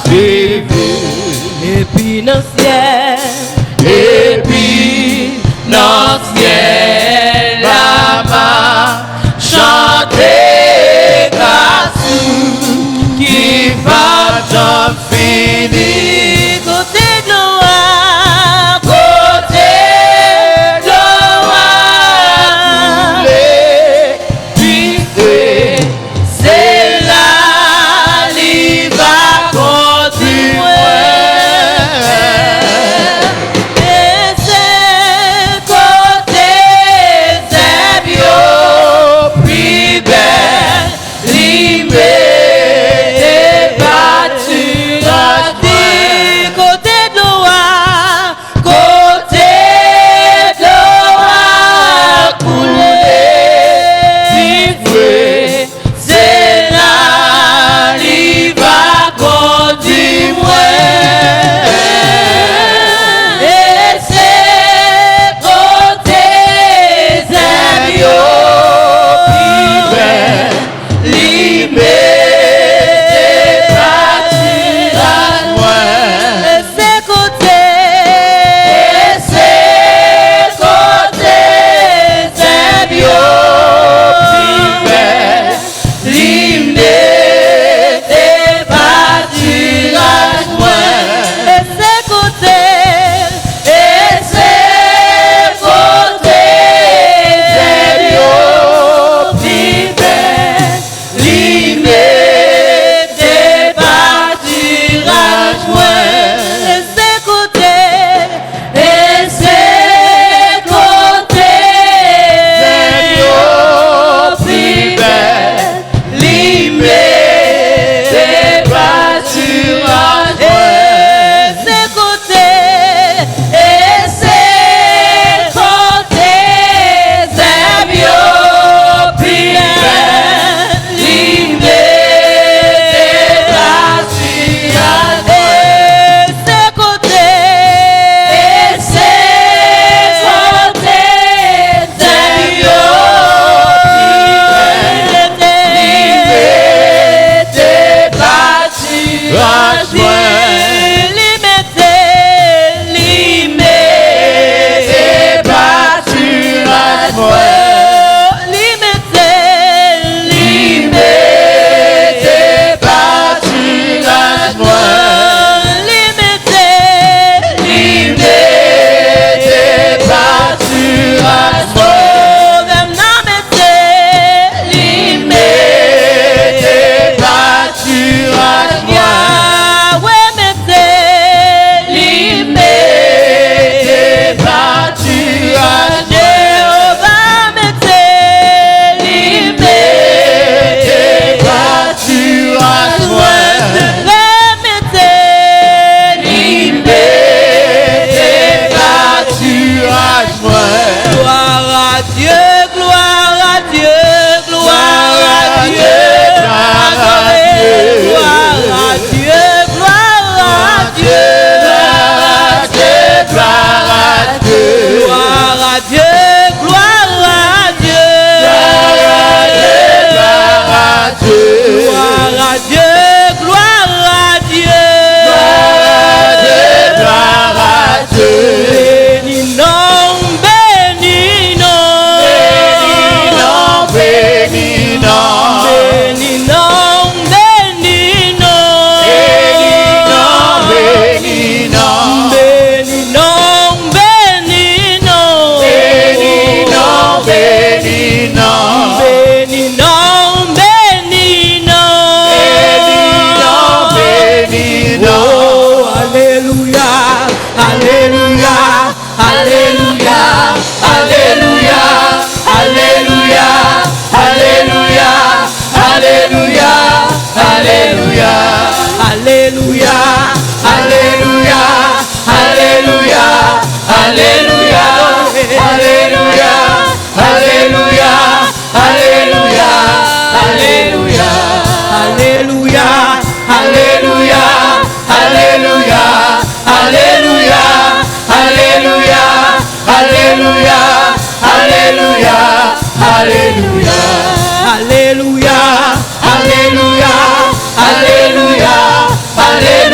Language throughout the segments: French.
suivi. Et puis dans le ciel, Et puis dans le ciel là-bas, chanter grâce qui va jamais finir. côté de l'eau, Côté de couler, vivre, c'est là l'y va continuer. et c'est Côté c'est bio, plus belle, libérée, battue, côté de l'eau, côté de couler, vivre, c'est là l'y va continuer. Et c'est côté c'est bio, plus belle, libérée, battue, et c'est côté, et c'est côté c'est bio, plus belle, libérée, battue, et c'est côté, et c'est côté c'est bio, plus belle, libérée, battue, et c'est côté, et c'est côté c'est bio, plus belle, libérée, battue, et c'est côté, et c'est côté c'est bio, plus belle, libérée, battue, et c'est côté, et c'est côté c'est bio, libérée, battue, libérée, battue, libérée, battue, libérée, battue, libérée, battue, libérée, battue, libérée, battue, libérée, battue, Gloire à Dieu, gloire à Dieu, gloire à Dieu, gloire à Dieu, gloire à Dieu, gloire à Dieu, gloire à Dieu, gloire à Dieu, gloire à Dieu, gloire à Dieu, béni non, béni non, béni non, béni non, béni non, béni non, béni non, béni non, oh, alléluia, alléluia, alléluia, Alléluia, Alléluia, Alléluia, Alléluia, Alléluia, alléluia, Alléluia, Alléluia, Alléluia, Alléluia, Alléluia, Alléluia, Alléluia, alléluia, Alléluia, Alléluia, Alléluia, Alléluia, Alléluia, Alléluia, Alléluia, alléluia, Alléluia, Alléluia, Alléluia.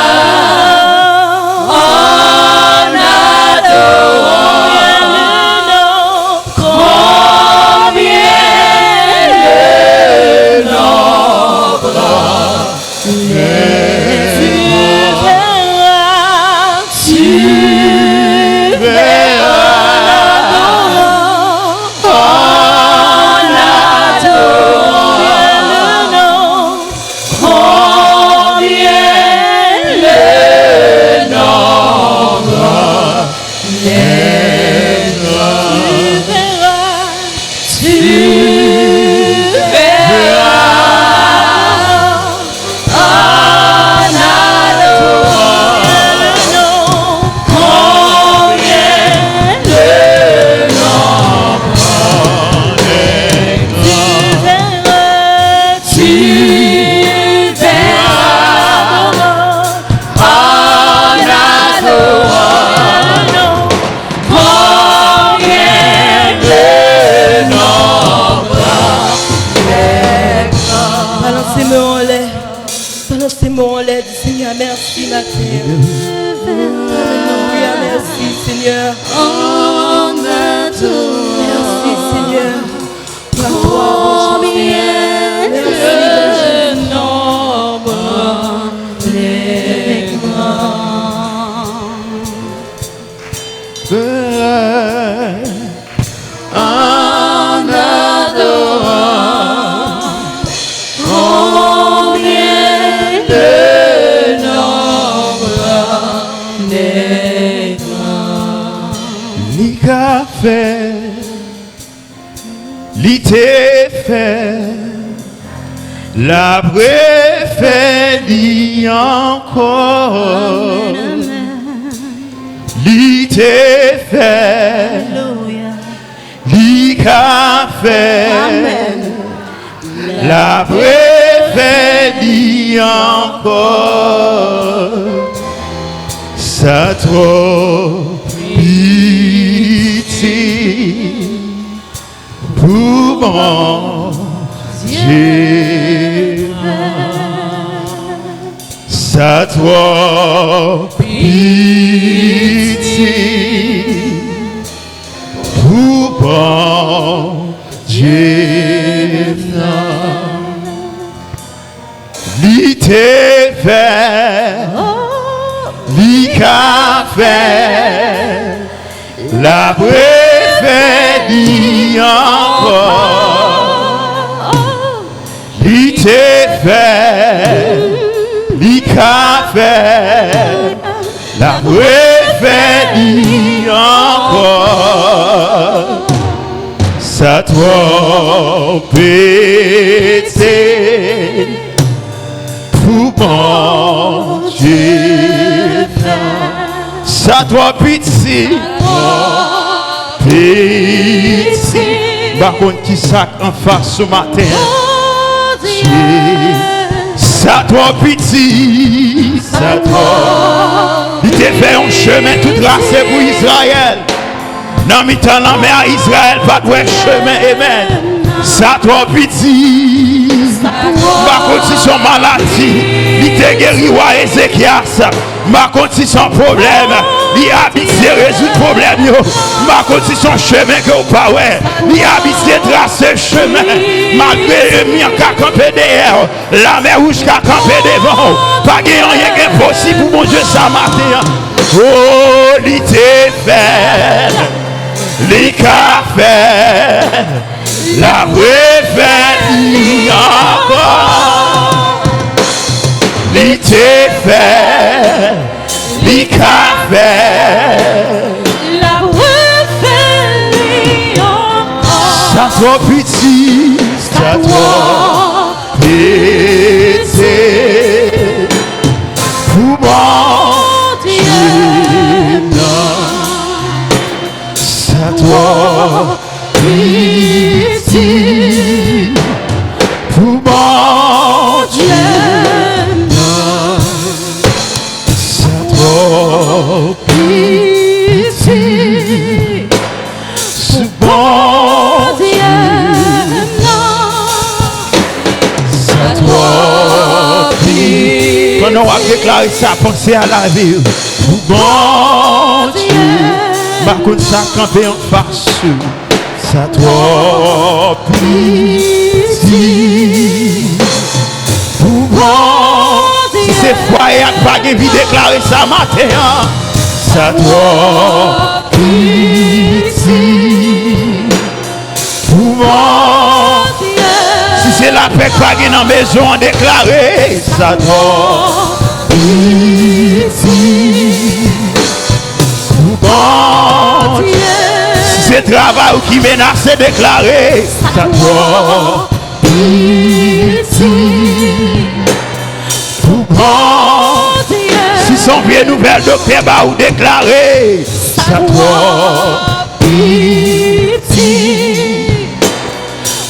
Seigneur, merci matin. Alléluia, merci Seigneur. Merci Seigneur. Combien de nombre les en adorant. Combien de nombre les Li ka fait, li te fait, la préfet li encore. Li te fait, li ka fait, la préfet li encore. Ça trop pitié pour mon Dieu. Ça trop pitié pour mon Dieu. Li te fait, li ka fait, la préfet li encore. Li te fait, li ka fait, la préfet li encore. Ça trop pété pour mon Dieu. Ça doit pitié. Pitié. Par contre, qui sac en face ce matin. Ça doit pitié. Ça doit. Il t'a fait un chemin tout tracé pour Israël. Dans mi temps la mer Israël va doit chemin. Amen. Ça doit pitié. Par contre, si son maladie, il t'a guéri à Ézéchias. Par contre, si son problème, il habite résoudre le problème. Par contre, si son chemin que vous parlez, il habite tracer chemin. Malgré le mien qui a campé derrière, la mer rouge qui a campé devant. Pas de rien impossible pour mon Dieu ça matin. Oh, il t'est fait, il qu'a fait, la préfet encore. Il t'est fait, il qu'a fait, la préfet encore. ça soit petit, ça doit péter pour mon Dieu. Ça doit péter pour mon Dieu. Ça doit péter pour mon Dieu. Ça doit péter. Quand on va déclarer ça, pensez à la vie. Pour mon Dieu. Par contre, ça campé en face. Ça doit péter pour mon Dieu. Si c'est foyer, pas de vie déclarer ça matin. Ça doit péter pour mon Dieu. Si c'est la paix, pas de dans la maison déclarer. Ça doit péter pour mon Dieu. Si c'est travail qui menace déclarer. Ça doit péter pour mon Dieu. Si son vieux nouvelle docteur va ou déclarer. Ça doit péter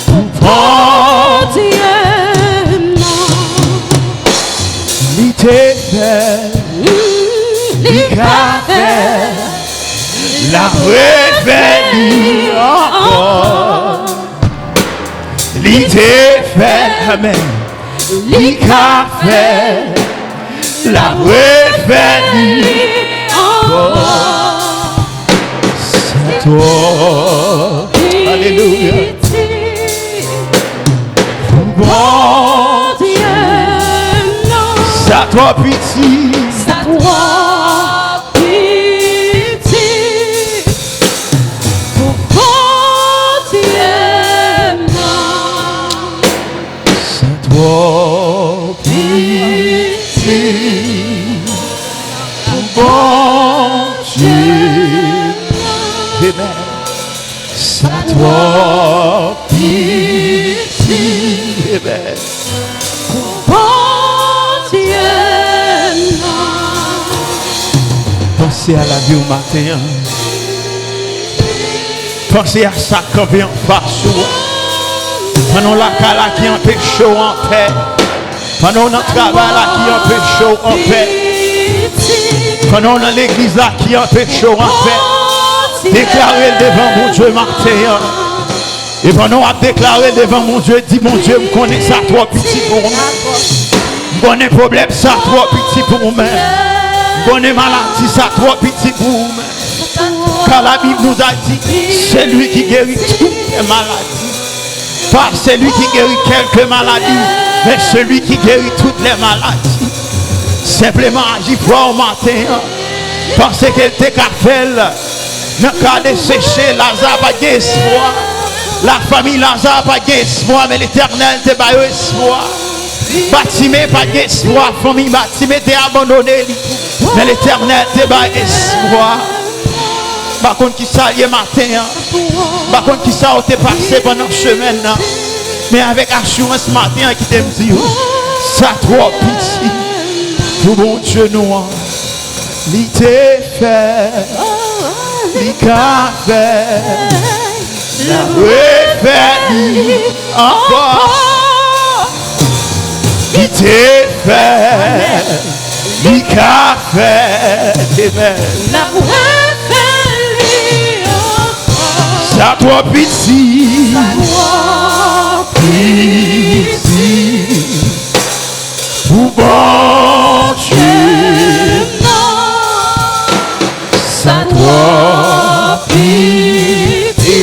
pour mon Dieu. Il t'est fait, il qu'a fait, la préfet encore. Il t'est fait, amen. Il qu'a fait, la refaire encore. C'est toi. Alléluia. Bon Dieu, c'est à toi pitié. C'est à toi pitié. Pour bon Dieu, C'est à toi pitié. Bon Dieu, Amen. C'est à toi pitié. Amen. bon Dieu, Pensez à la vie au matin. Pensez à ça qu'on vient en face. Pendant la cala qui empêche chaud en paix. Pendant notre travail là qui empêche chaud en paix. Pendant l'église là qui empêche chaud en paix. Déclarez devant mon Dieu matin. Et pendant à déclarer devant mon Dieu, dit mon Dieu, je connais ça trop petit pour moi. Je connais problème ça trop petit pour moi. Je connais maladie ça trop petit pour moi. Car la Bible nous a dit, c'est lui qui guérit toutes les maladies. Pas celui qui guérit quelques maladies, mais celui qui guérit toutes les maladies. Simplement agis fort au matin. Pensez qu'elle était qu'à faire. Dans le cas de sécher, Lazare n'a pas d'espoir. La famille Lazare n'a pas d'espoir, mais l'Éternel te bat espoir. Bâtiment pas d'espoir, famille bâtiment t'es abandonné. Mais l'Éternel te bat espoir. Par contre, qui ça hier matin, par contre, qui ça t'es passé pendant la semaine, mais avec assurance matin qui t'aime dire, ça trop pitié. Pour mon Dieu noir, il t'est fait, il t'a fait, la refait encore. Il t'est fait, il t'a fait, la refait encore. ça trop pitié, pitié. Pour bon Dieu, ça toi pitié.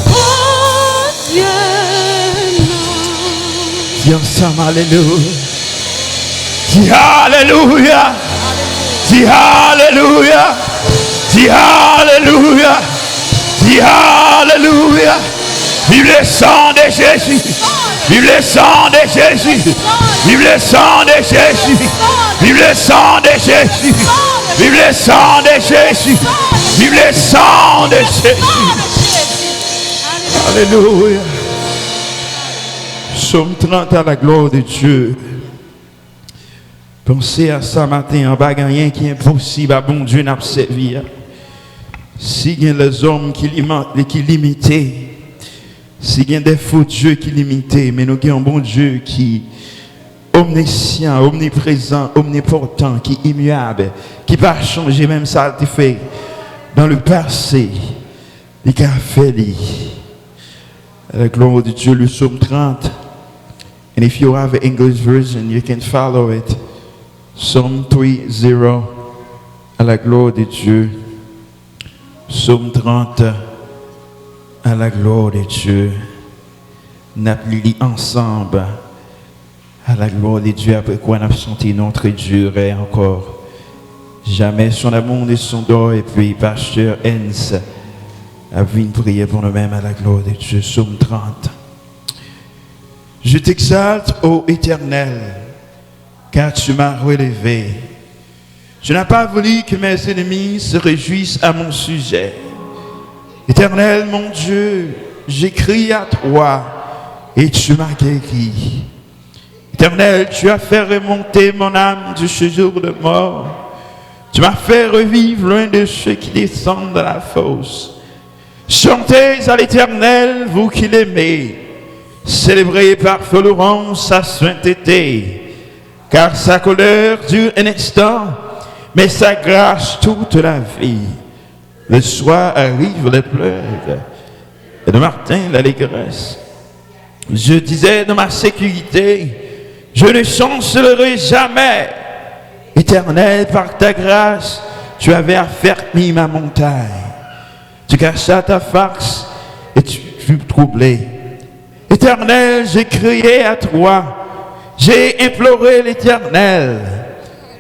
Bon Dieu, Dis ensemble, alléluia. Dis alléluia. Dis alléluia. Dis alléluia. Dis alléluia. Vive le sang de Jésus. Vive le sang de Jésus. Vive le sang de Jésus. Vive le sang de Jésus. Vive le sang de Jésus. Vive le sang de Jésus. Alléluia. Psaume 30 à la gloire de Dieu. Pensez à ça matin, en bas rien qui est impossible à bon Dieu n'a servi. Si il y a les hommes qui limitent, s'il y a des faux dieux qui limitent, mais nous avons un bon Dieu qui est omniscient, omniprésent, omnipotent, qui est immuable, qui ne va pas changer même ça il fait dans le passé, il a fait à la gloire de Dieu, le psaume 30. And if you have an English version, you can follow it. Psalm 30, à la gloire de Dieu. Psaume 30, à la gloire de Dieu. Nous lis ensemble à la gloire de Dieu, après quoi nous avons senti notre Dieu encore. Jamais son amour et son don, et puis pasteur Hens a vu une prière pour nous-mêmes à la gloire de Dieu. Psaume 30. Je t'exalte, ô Éternel, car tu m'as relevé. Je n'ai pas voulu que mes ennemis se réjouissent à mon sujet. Éternel, mon Dieu, j'écris à toi et tu m'as guéri. Éternel, tu as fait remonter mon âme du séjour de mort. Tu m'as fait revivre loin de ceux qui descendent dans la fosse. Chantez à l'Éternel, vous qui l'aimez. Célébrez par feu louange sa sainteté, car sa colère dure un instant, mais sa grâce toute la vie. Le soir arrive les pleurs, et le matin l'allégresse. Je disais dans ma sécurité, Je ne chancellerai jamais. Éternel, par ta grâce, tu avais affermi ma montagne. Tu cachas ta face et tu fus troublé. Éternel, j'ai crié à toi. J'ai imploré l'Éternel.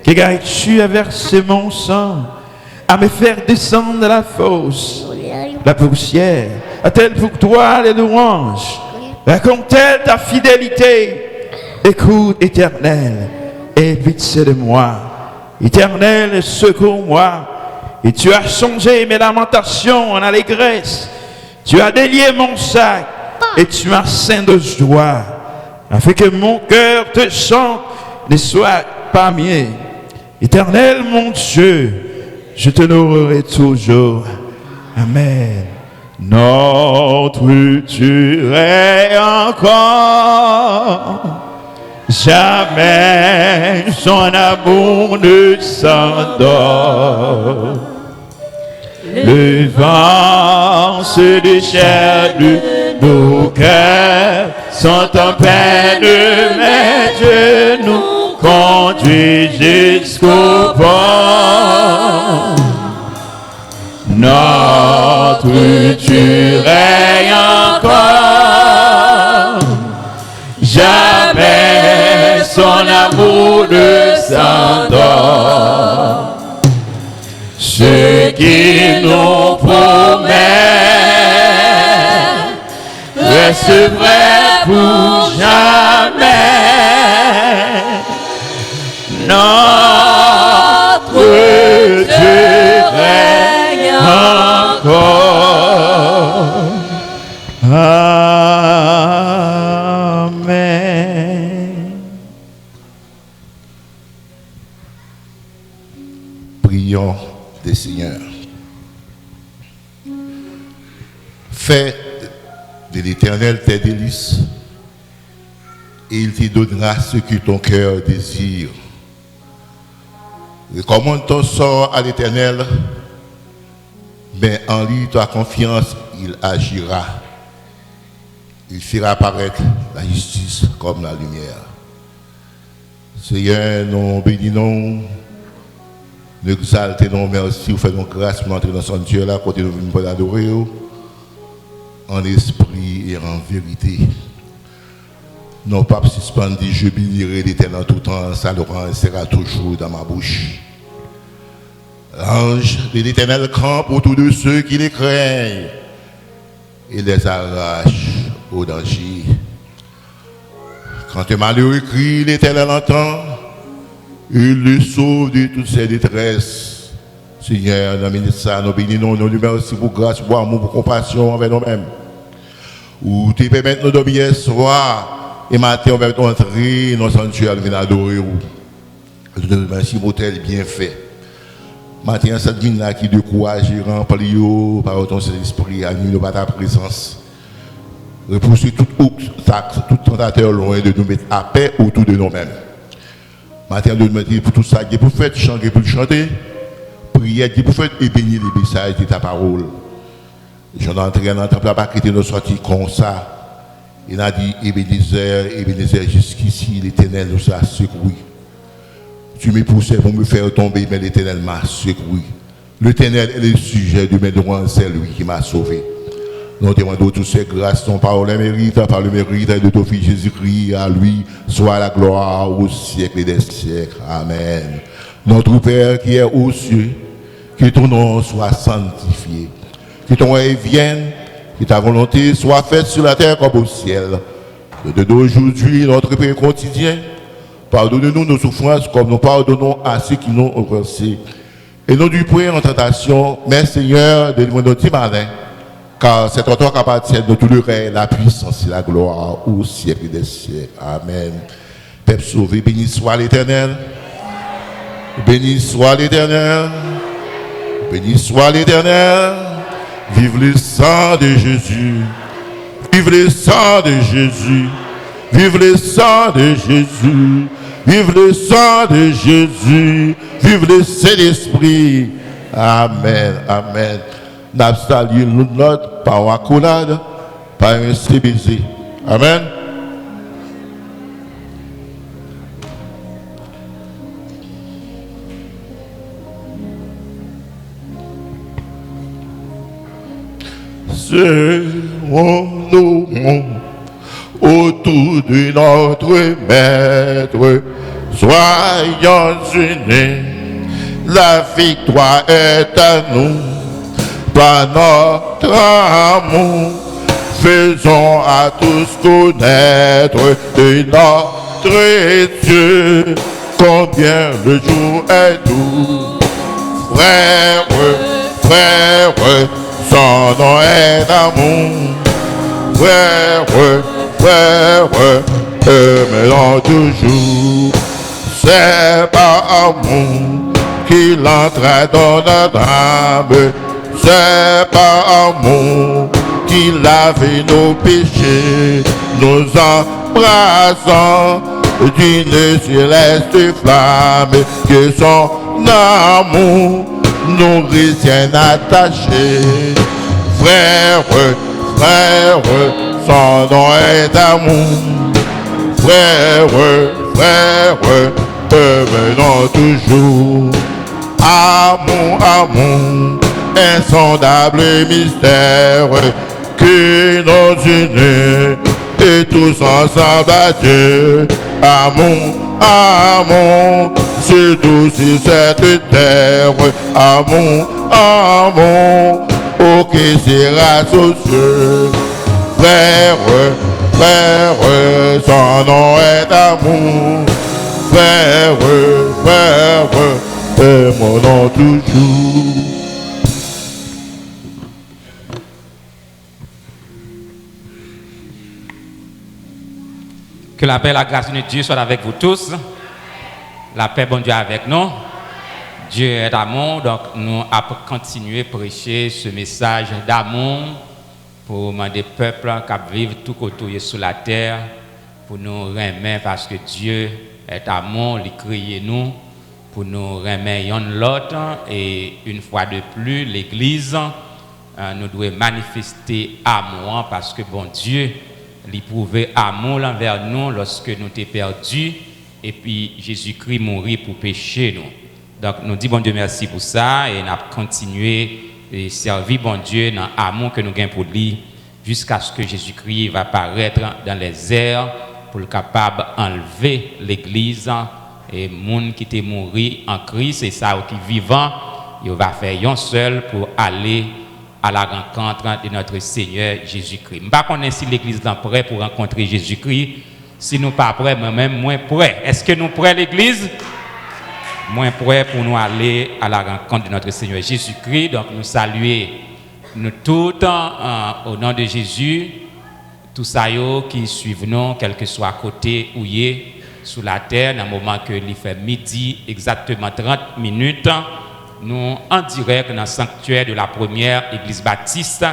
Qu'égailles-tu à verser mon sang, à me faire descendre de la fosse? La poussière a-t-elle pour toi les louanges? Raconte-t-elle ta fidélité? Écoute, Éternel, aie pitié de moi. Éternel, secours-moi. Et tu as changé mes lamentations en allégresse. Tu as délié mon sac et tu m'as ceint de joie, afin que mon cœur te chante ne soit pas mieux. Éternel, mon Dieu, je te louerai toujours. Amen. Notre tu es encore. Jamais son amour ne s'endort. Le vent se déchaîne de nos cœurs, sont en peine, mais Dieu nous conduit jusqu'au port. Notre Dieu règne encore. Jamais son amour ne s'endort. Ce qui nous promet reste vrai pour jamais. Notre Dieu règne encore. Amen. Prions des Seigneurs. Fais de l'Éternel tes délices et il te donnera ce que ton cœur désire. Recommande ton sort à l'Éternel, mais en lui ta confiance, il agira. Il fera apparaître la justice comme la lumière. Seigneur, nous bénissons, nous exaltons, merci, vous faites nos grâces pour entrer dans son Dieu là, côté nous venons pour l'adorer, en esprit et en vérité. Non pas suspendu, je bénirai l'Éternel en tout temps, sa louange sera toujours dans ma bouche. L'ange de l'Éternel campe autour de ceux qui les craignent et les arrache au danger. Quand un malheureux crie, l'Éternel entend, il le sauve de toutes ses détresses. Seigneur, nous bénissons, nous bénissons, nous lui merci pour grâce, pour amour, pour compassion envers nous-mêmes. Où tu permets de nous dormir hier soir et matin, on va entrer dans le sanctuaire, venir adorer. Merci pour tel bienfait. Matin, cette vie-là qui de courage et remplit par ton Saint-Esprit, anime par ta présence. Repousser tout obstacle, tout tentateur loin de nous mettre à paix autour de nous-mêmes. Matin, nous mettre pour tout ça, qui pour faire chanter, pour chanter, prier, qui pour faire et bénir les messages de ta parole. J'en entré dans le temple, pas quitter nos sorties comme ça. Il a dit, Ebenezer, jusqu'ici, l'Éternel nous a secouru. Tu me poussais pour me faire tomber, mais l'Éternel m'a secouru. L'Éternel est le sujet de mes droits, c'est lui qui m'a sauvé. Nous demandons toutes ces grâces, ton par le mérite, par le mérite de ton Fils Jésus-Christ, à lui soit la gloire au siècle des siècles. Amen. Notre Père qui est aux cieux, que ton nom soit sanctifié, que ton règne vienne, que ta volonté soit faite sur la terre comme au ciel. Donne-nous aujourd'hui notre pain quotidien. Pardonne-nous nos souffrances comme nous pardonnons à ceux qui nous ont offensés. Et nous du point en tentation, mais Seigneur, délivre-nous du malin, car c'est en toi qu'appartient de tout le règne, la puissance et la gloire au siècle des siècles. Amen. Peuple sauvé, béni soit l'Éternel. Béni soit l'Éternel. Béni soit l'Éternel. Vive le sang de Jésus. Vive le sang de Jésus. Vive le sang de Jésus. Vive le sang de Jésus. Vive le Saint-Esprit. Amen. Amen. N'absalut notre par accolade, par un baiser. Amen. serrons-nous autour de notre Maître. Soyons unis, la victoire est à nous. Par notre amour, faisons à tous connaître de notre Dieu, combien le jour est doux. Frère, frère, son nom est amour. Frère, frère, aimons toujours. C'est par amour qu'il entre dans notre âme. C'est par amour qu'il lave nos péchés. Nous embrassons d'une céleste flamme, que son amour nous retienne attachés. Frère, frère, son nom est amour. Frère, frère, venons toujours. Amour, amour, insondable mystère, que nos unis et tous ensemble à Dieu. Amour, amour, c'est doux sur cette terre. Amour, amour, oh que sera soucieux. Frère, frère, son nom est amour. Frère, frère, aimons toujours. Que la paix et la grâce de Dieu soient avec vous tous. La paix, bon Dieu, avec nous. Dieu est amour, donc nous allons continuer à prêcher ce message d'amour pour des peuples qui vivent tout autour sur la terre, pour nous remettre parce que Dieu est amour, il crée nous, pour nous remettre l'autre. Et une fois de plus, l'Église, nous devons manifester amour parce que bon Dieu, il prouvé amour envers nous lorsque nous étions perdus et puis Jésus-Christ mourit pour pécher nous. Donc nous disons bon Dieu merci pour ça et nous avons continué à servir bon Dieu dans l'amour que nous avons pour lui jusqu'à ce que Jésus-Christ va apparaître dans les airs pour le capable d'enlever l'Église et les gens qui étaient morts en Christ et ça qui vivant, il va faire un seul pour aller à la rencontre de notre Seigneur Jésus-Christ. Je ne sais pas si l'Église est prête pour rencontrer Jésus-Christ. Si nous ne sommes pas prêts, moi-même, moins prêts. Est-ce que nous sommes prêts, l'Église? Moins prêts pour nous aller à la rencontre de notre Seigneur Jésus-Christ. Donc, nous saluons nous tous au nom de Jésus, tous ceux qui suivent nous, quel que soit côté où il est, sous la terre, dans le moment que il fait midi, exactement 30 minutes. Nous en direct dans le sanctuaire de la première église baptiste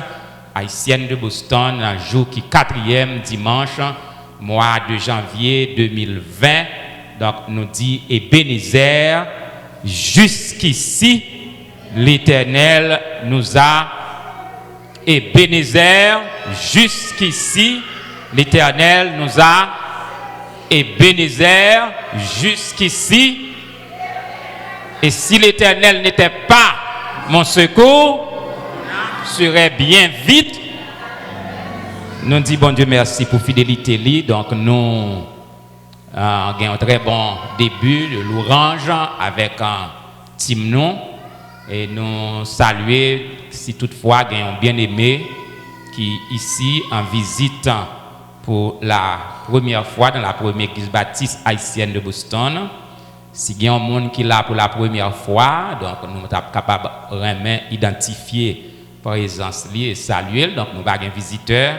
haïtienne de Boston, un jour qui 4e dimanche, mois de janvier 2020. Donc nous dit Ebenezer, jusqu'ici l'Éternel nous a. Ebenezer, jusqu'ici l'Éternel nous a. Ebenezer, jusqu'ici. Et si l'Éternel n'était pas mon secours, serait bien vite. Nous disons bon Dieu merci pour fidélité. Donc nous avons un très bon début de l'orange avec un timnon. Et nous saluons si toutefois nous avons bien aimé qui ici en visite pour la première fois dans la première église baptiste haïtienne de Boston. Si il y a un monde qui est là pour la première fois, donc nous sommes capables de identifier par présence et saluer. Donc nous avons un visiteur,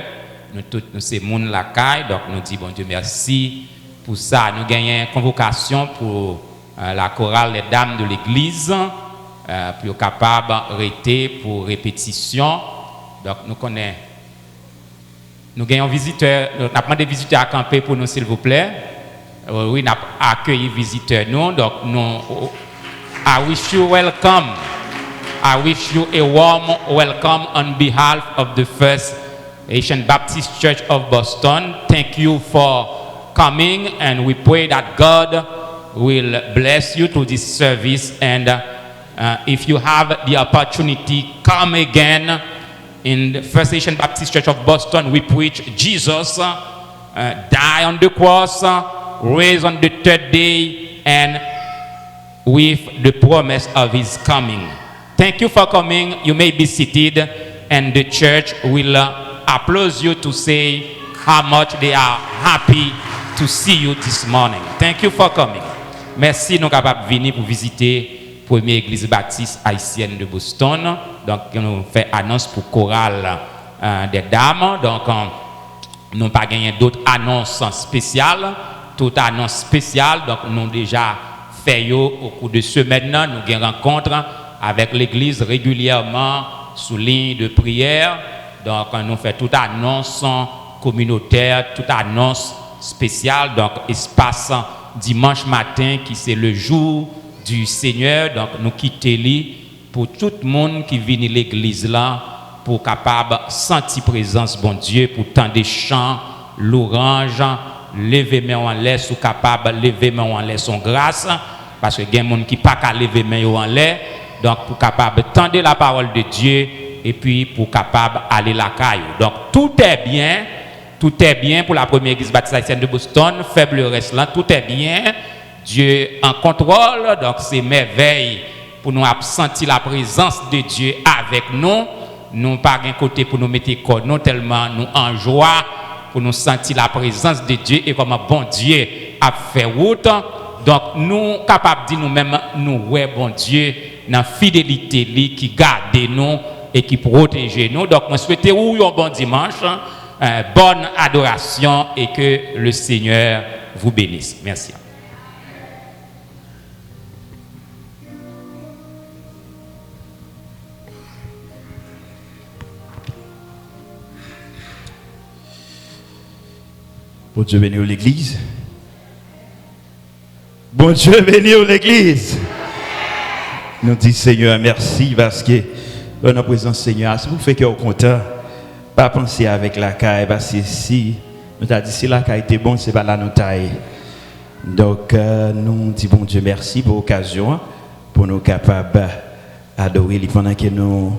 nous tous nous sommes monde la caille, donc nous disons bon Dieu merci pour ça. Nous gagnons une convocation pour la chorale des dames de l'église, pour capable d'arrêter pour répétition. Donc nous connaissons. Nous gagnons un visiteur, nous avons des visiteurs à camper pour nous s'il vous plaît. Oui, nous avons accueilli visiteurs nous, donc nous, I wish you welcome. I wish you a warm welcome on behalf of the First Asian Baptist Church of Boston. Thank you for coming, and we pray that God will bless you through this service. And if you have the opportunity, come again in the First Asian Baptist Church of Boston, we preach Jesus died on the cross, raised on the third day, and with the promise of his coming. Thank you for coming. You may be seated, and the church will applaud you to say how much they are happy to see you this morning. Thank you for coming. Merci, nous capables de venir pour visiter la première église baptiste haïtienne de Boston. Donc, nous fait annonce pour chorale des dames. Donc, nous n'avons pas gagné d'autres annonces spéciales. Toute annonce spéciale, donc, nous avons déjà fait au cours de semaine, nous avons une rencontre avec l'église régulièrement sous ligne de prière. Donc, nous faisons toute annonce communautaire, toute annonce spéciale. Donc, espace dimanche matin, qui c'est le jour du Seigneur. Donc, nous quittons lui pour tout le monde qui vient à l'église là, pour capable sentir présence bon Dieu, pour tant des chants, l'orange, lever main en l'air, sous capable lever main en l'air son grâce, parce que il y a des gens qui pas qu'à lever main en l'air, donc pour capable tendre la parole de Dieu et puis pour capable aller la caille. Donc tout est bien pour la première église baptiste haïtienne de Boston, faible reste là, tout est bien, Dieu en contrôle, donc c'est merveille pour nous sentir la présence de Dieu avec nous. Nous pas un côté pour nous mettre corps, non tellement nous en joie pour nous sentir la présence de Dieu et comme bon Dieu a fait route. Donc nous capables de dire nous-mêmes nous ouais bon Dieu dans fidélité lui qui garde nous et qui protège nous. Donc moi souhaite un bon dimanche, bonne adoration et que le Seigneur vous bénisse. Merci. Bon Dieu béni l'église. Bon Dieu béni l'église. Nous disons Seigneur merci parce que dans la présence Seigneur, si vous faites que au content, pas penser avec la caille parce que si nous t'a dit si la caille était bon, c'est pas là nous taille. Donc nous disons bon Dieu merci pour l'occasion pour nous capables d'adorer pendant que nous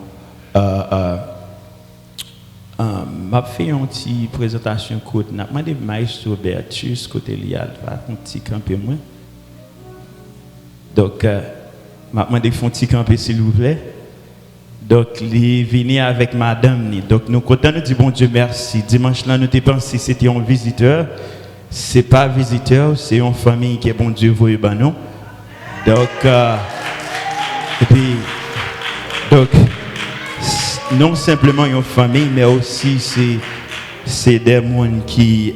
m'a fait une petite présentation courte. N'a demandé Maestro Bertus côté lial un petit campé moi. Donc m'a demandé un petit campé s'il vous plaît. Donc il vient avec madame ni. Donc nous content nous dit bon Dieu merci. Dimanche là nous t'ai pensé c'était un visiteur. C'est pas visiteur, c'est une famille qui est bon Dieu voyez ben nous. Donc et puis donc non simplement une famille, mais aussi c'est des gens qui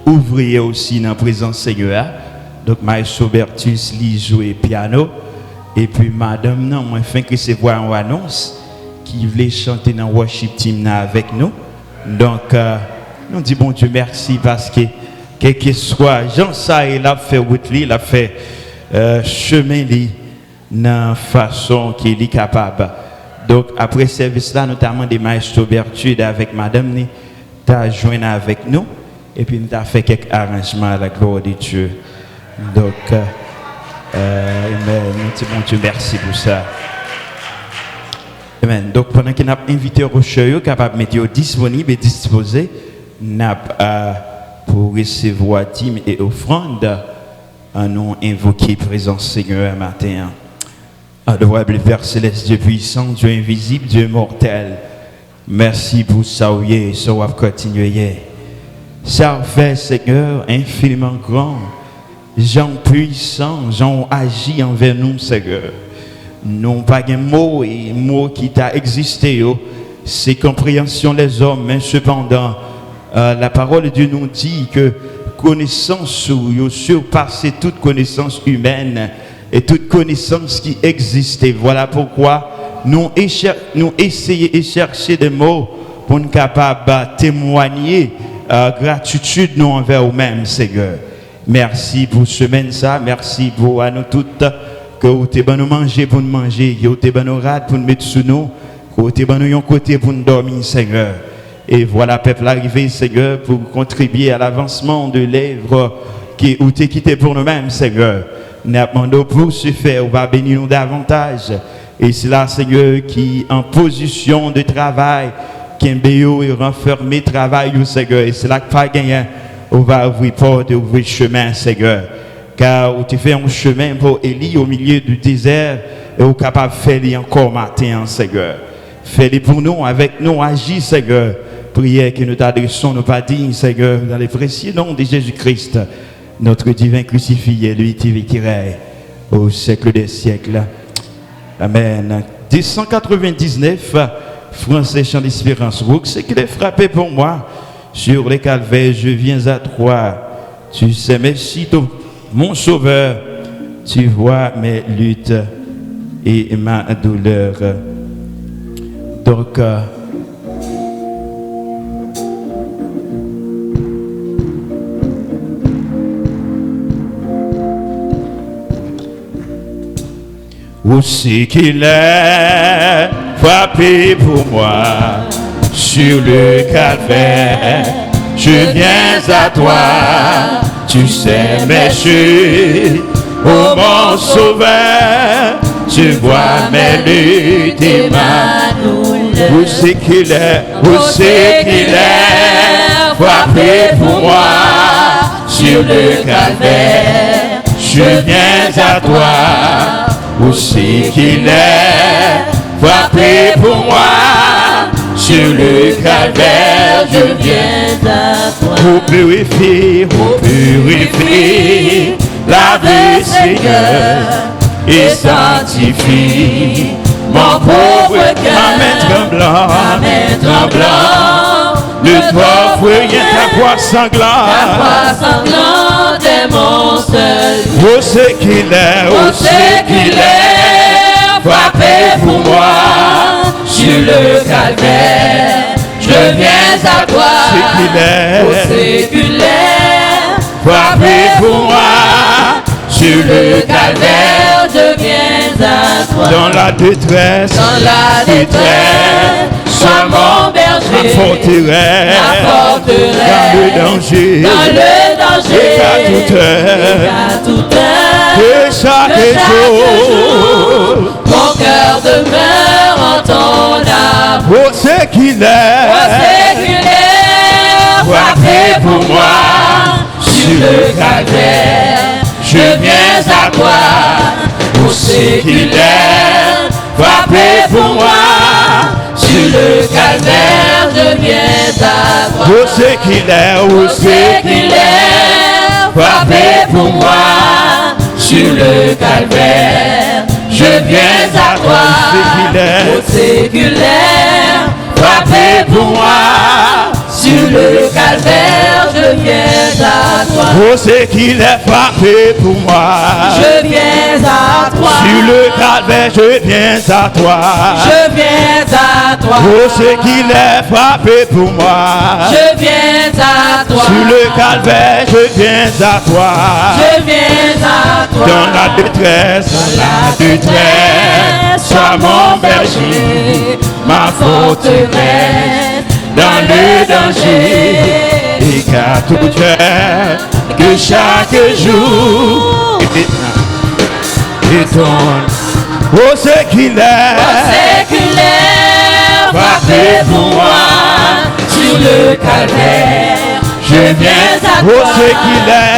ouvriers aussi dans la présence Seigneur. Donc, Maestro Bertus lui jouait piano. Et puis, madame, non, moi, fin que c'est voir une annonce qui voulait chanter dans le worship team avec nous. Donc, nous disons bon Dieu merci parce que, quel que soit, Jean ça, il a fait route, il a fait chemin dans la façon qu'il est capable. Donc, après ce service-là, notamment des Maestro Bertude avec madame, tu as joint avec nous et puis nous avons fait quelques arrangements à la gloire de Dieu. Donc, nous disons bon Dieu, merci pour ça. Amen. Donc, pendant que nous avons invité au Rocheux, capable de mettre disponible et disposé, nous pour recevoir dîmes et offrandes, nous invoquer présence Seigneur matin. Adorable Père Céleste, Dieu puissant, Dieu invisible, Dieu mortel. Merci pour ça, oui, ça va continuer. Ça fait, Seigneur, infiniment grand. Jean puissant, Jean agit envers nous, Seigneur. Non pas un mot et mot qui t'a existé, c'est compréhension des hommes, mais cependant, la parole de Dieu nous dit que connaissance surpasse toute connaissance humaine. Et toute connaissance qui existait. Voilà pourquoi nous essayons de chercher des mots pour nous capables de témoigner gratitude nous envers nous-mêmes, Seigneur. Merci pour ce semaine ça, merci pour à nous toutes que vous avez nous manger pour nous manger, que vous avez nous rad pour nous mettre sous nous, que vous avez nous un côté pour nous dormir, Seigneur. Et voilà peuple arrivé, Seigneur, pour contribuer à l'avancement de l'œuvre qui vous avez quitté pour nous-mêmes, Seigneur. Nous demandons pour ce faire, on va bénir nous davantage. Et c'est là, Seigneur, qui en position de travail, qui est béo et renfermé travail, Seigneur. Et c'est là que pas gagner, on va ouvrir porte et ouvrir chemin, Seigneur. Car tu fais un chemin pour Élie au milieu du désert et on est capable de faire encore matin, Seigneur. Fais-le pour nous, avec nous, agis, Seigneur. Prière que nous t'adressons, nous pas dignes, Seigneur, dans les précieux noms de Jésus-Christ, notre divin crucifié, lui qui règne au siècle des siècles. Amen. 299, Français Chant d'Espérance. C'est qu'il est frappé pour moi sur les calvaires, je viens à toi. Tu sais, merci, mon sauveur, tu vois mes luttes et ma douleur. Donc, où c'est qu'il est frappé pour moi sur le calvaire, je viens à toi, tu sais mes chutes, oh mon sauveur, tu vois mes luttes et ma douleur. Où c'est qu'il est frappé pour moi sur le calvaire, je viens à toi. Où c'est qu'il est frappé pour moi sur le calvaire, je viens à toi. Vous purifiez la vie, Seigneur, et sanctifie mon pauvre cœur. Ma main tremblant, ne t'offre rien ta voix sanglante est mon seul. Où c'est qu'il est frappé pour moi sur le calvaire, je viens à toi. Où c'est qu'il est frappé pour moi sur le calvaire, je viens à toi. Dans la détresse, sois mon berger, ma forteresse, dans le danger, et à toute heure, et chaque jour, mon cœur demeure en ton amour. Où c'est qu'il est frappé pour moi sur le calvaire, je viens à toi. Où c'est qu'il est frappé pour moi sur le calvaire, je viens à toi. Où c'est qu'il est frappé pour moi sur le calvaire, je viens à toi. Où c'est qu'il est frappé pour moi sur le calvaire, je viens à toi. Où c'est qu'il est frappé pour moi, je viens à toi. Sur le calvaire, je viens à toi. Je viens à toi. Où c'est qu'il est frappé pour moi, je viens à toi. Sur le calvaire, je viens à toi. Je viens à toi. Dans la détresse, sois mon berger, ma forteresse, dans le danger, et qu'à toute heure, que chaque jour étonne. Où c'est qu'il est frappé pour moi sur le calvaire, je viens à toi. Où c'est qu'il est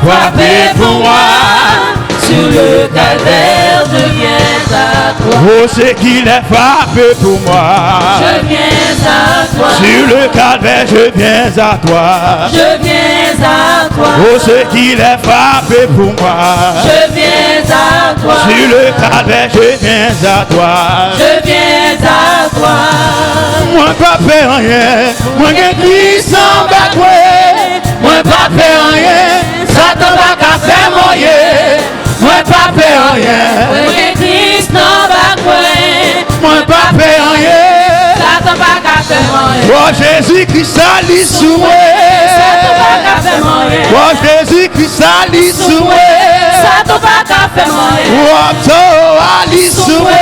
frappé pour moi sur le calvaire, je viens à toi. Où c'est qu'il est frappé pour moi, je viens à toi. Sur le calvaire, je viens à toi. Je viens à toi. Où c'est qu'il est frappé pour moi, je viens à toi. Sur le calvaire, je viens à toi. Je viens à toi. Moi pas fait rien, moi j'ai Christ en bas. Moi pas fait rien, Satan va qu'à faire moyen. Moi pas fait rien, moi Christ n'en va point. Moi pas fait rien, Satan va qu'à faire moyen. Oh Jésus-Christ ali sous moi, Satan va qu'à faire moyen. Oh Jésus-Christ ali sous moi, Satan va qu'à faire moyen. Oh to ali sous moi,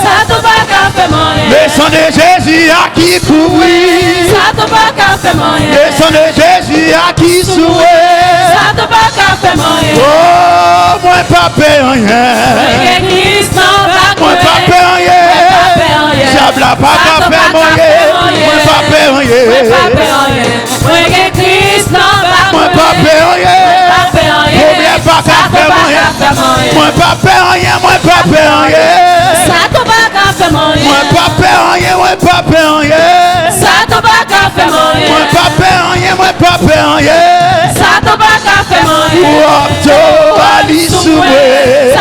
Satan va qu'à faire moyen. Le sang de Jésus a qui couvrit, Satan va qu'à faire moyen. Le sang de Jésus a qui souhait, Satan va qu'à faire moyen. Oh moi pas peur rien. Moi pas peur rien. Diable pas qu'à faire moyen. Moi pas peur rien. Moi pas peur rien. Problème pas qu'à faire moyen. Moi pas peur rien. Moi pas peur rien. Moi pas peur rien. Moi pas peur rien. Moi pas peur rien. Moi pas peur rien. Ali soué.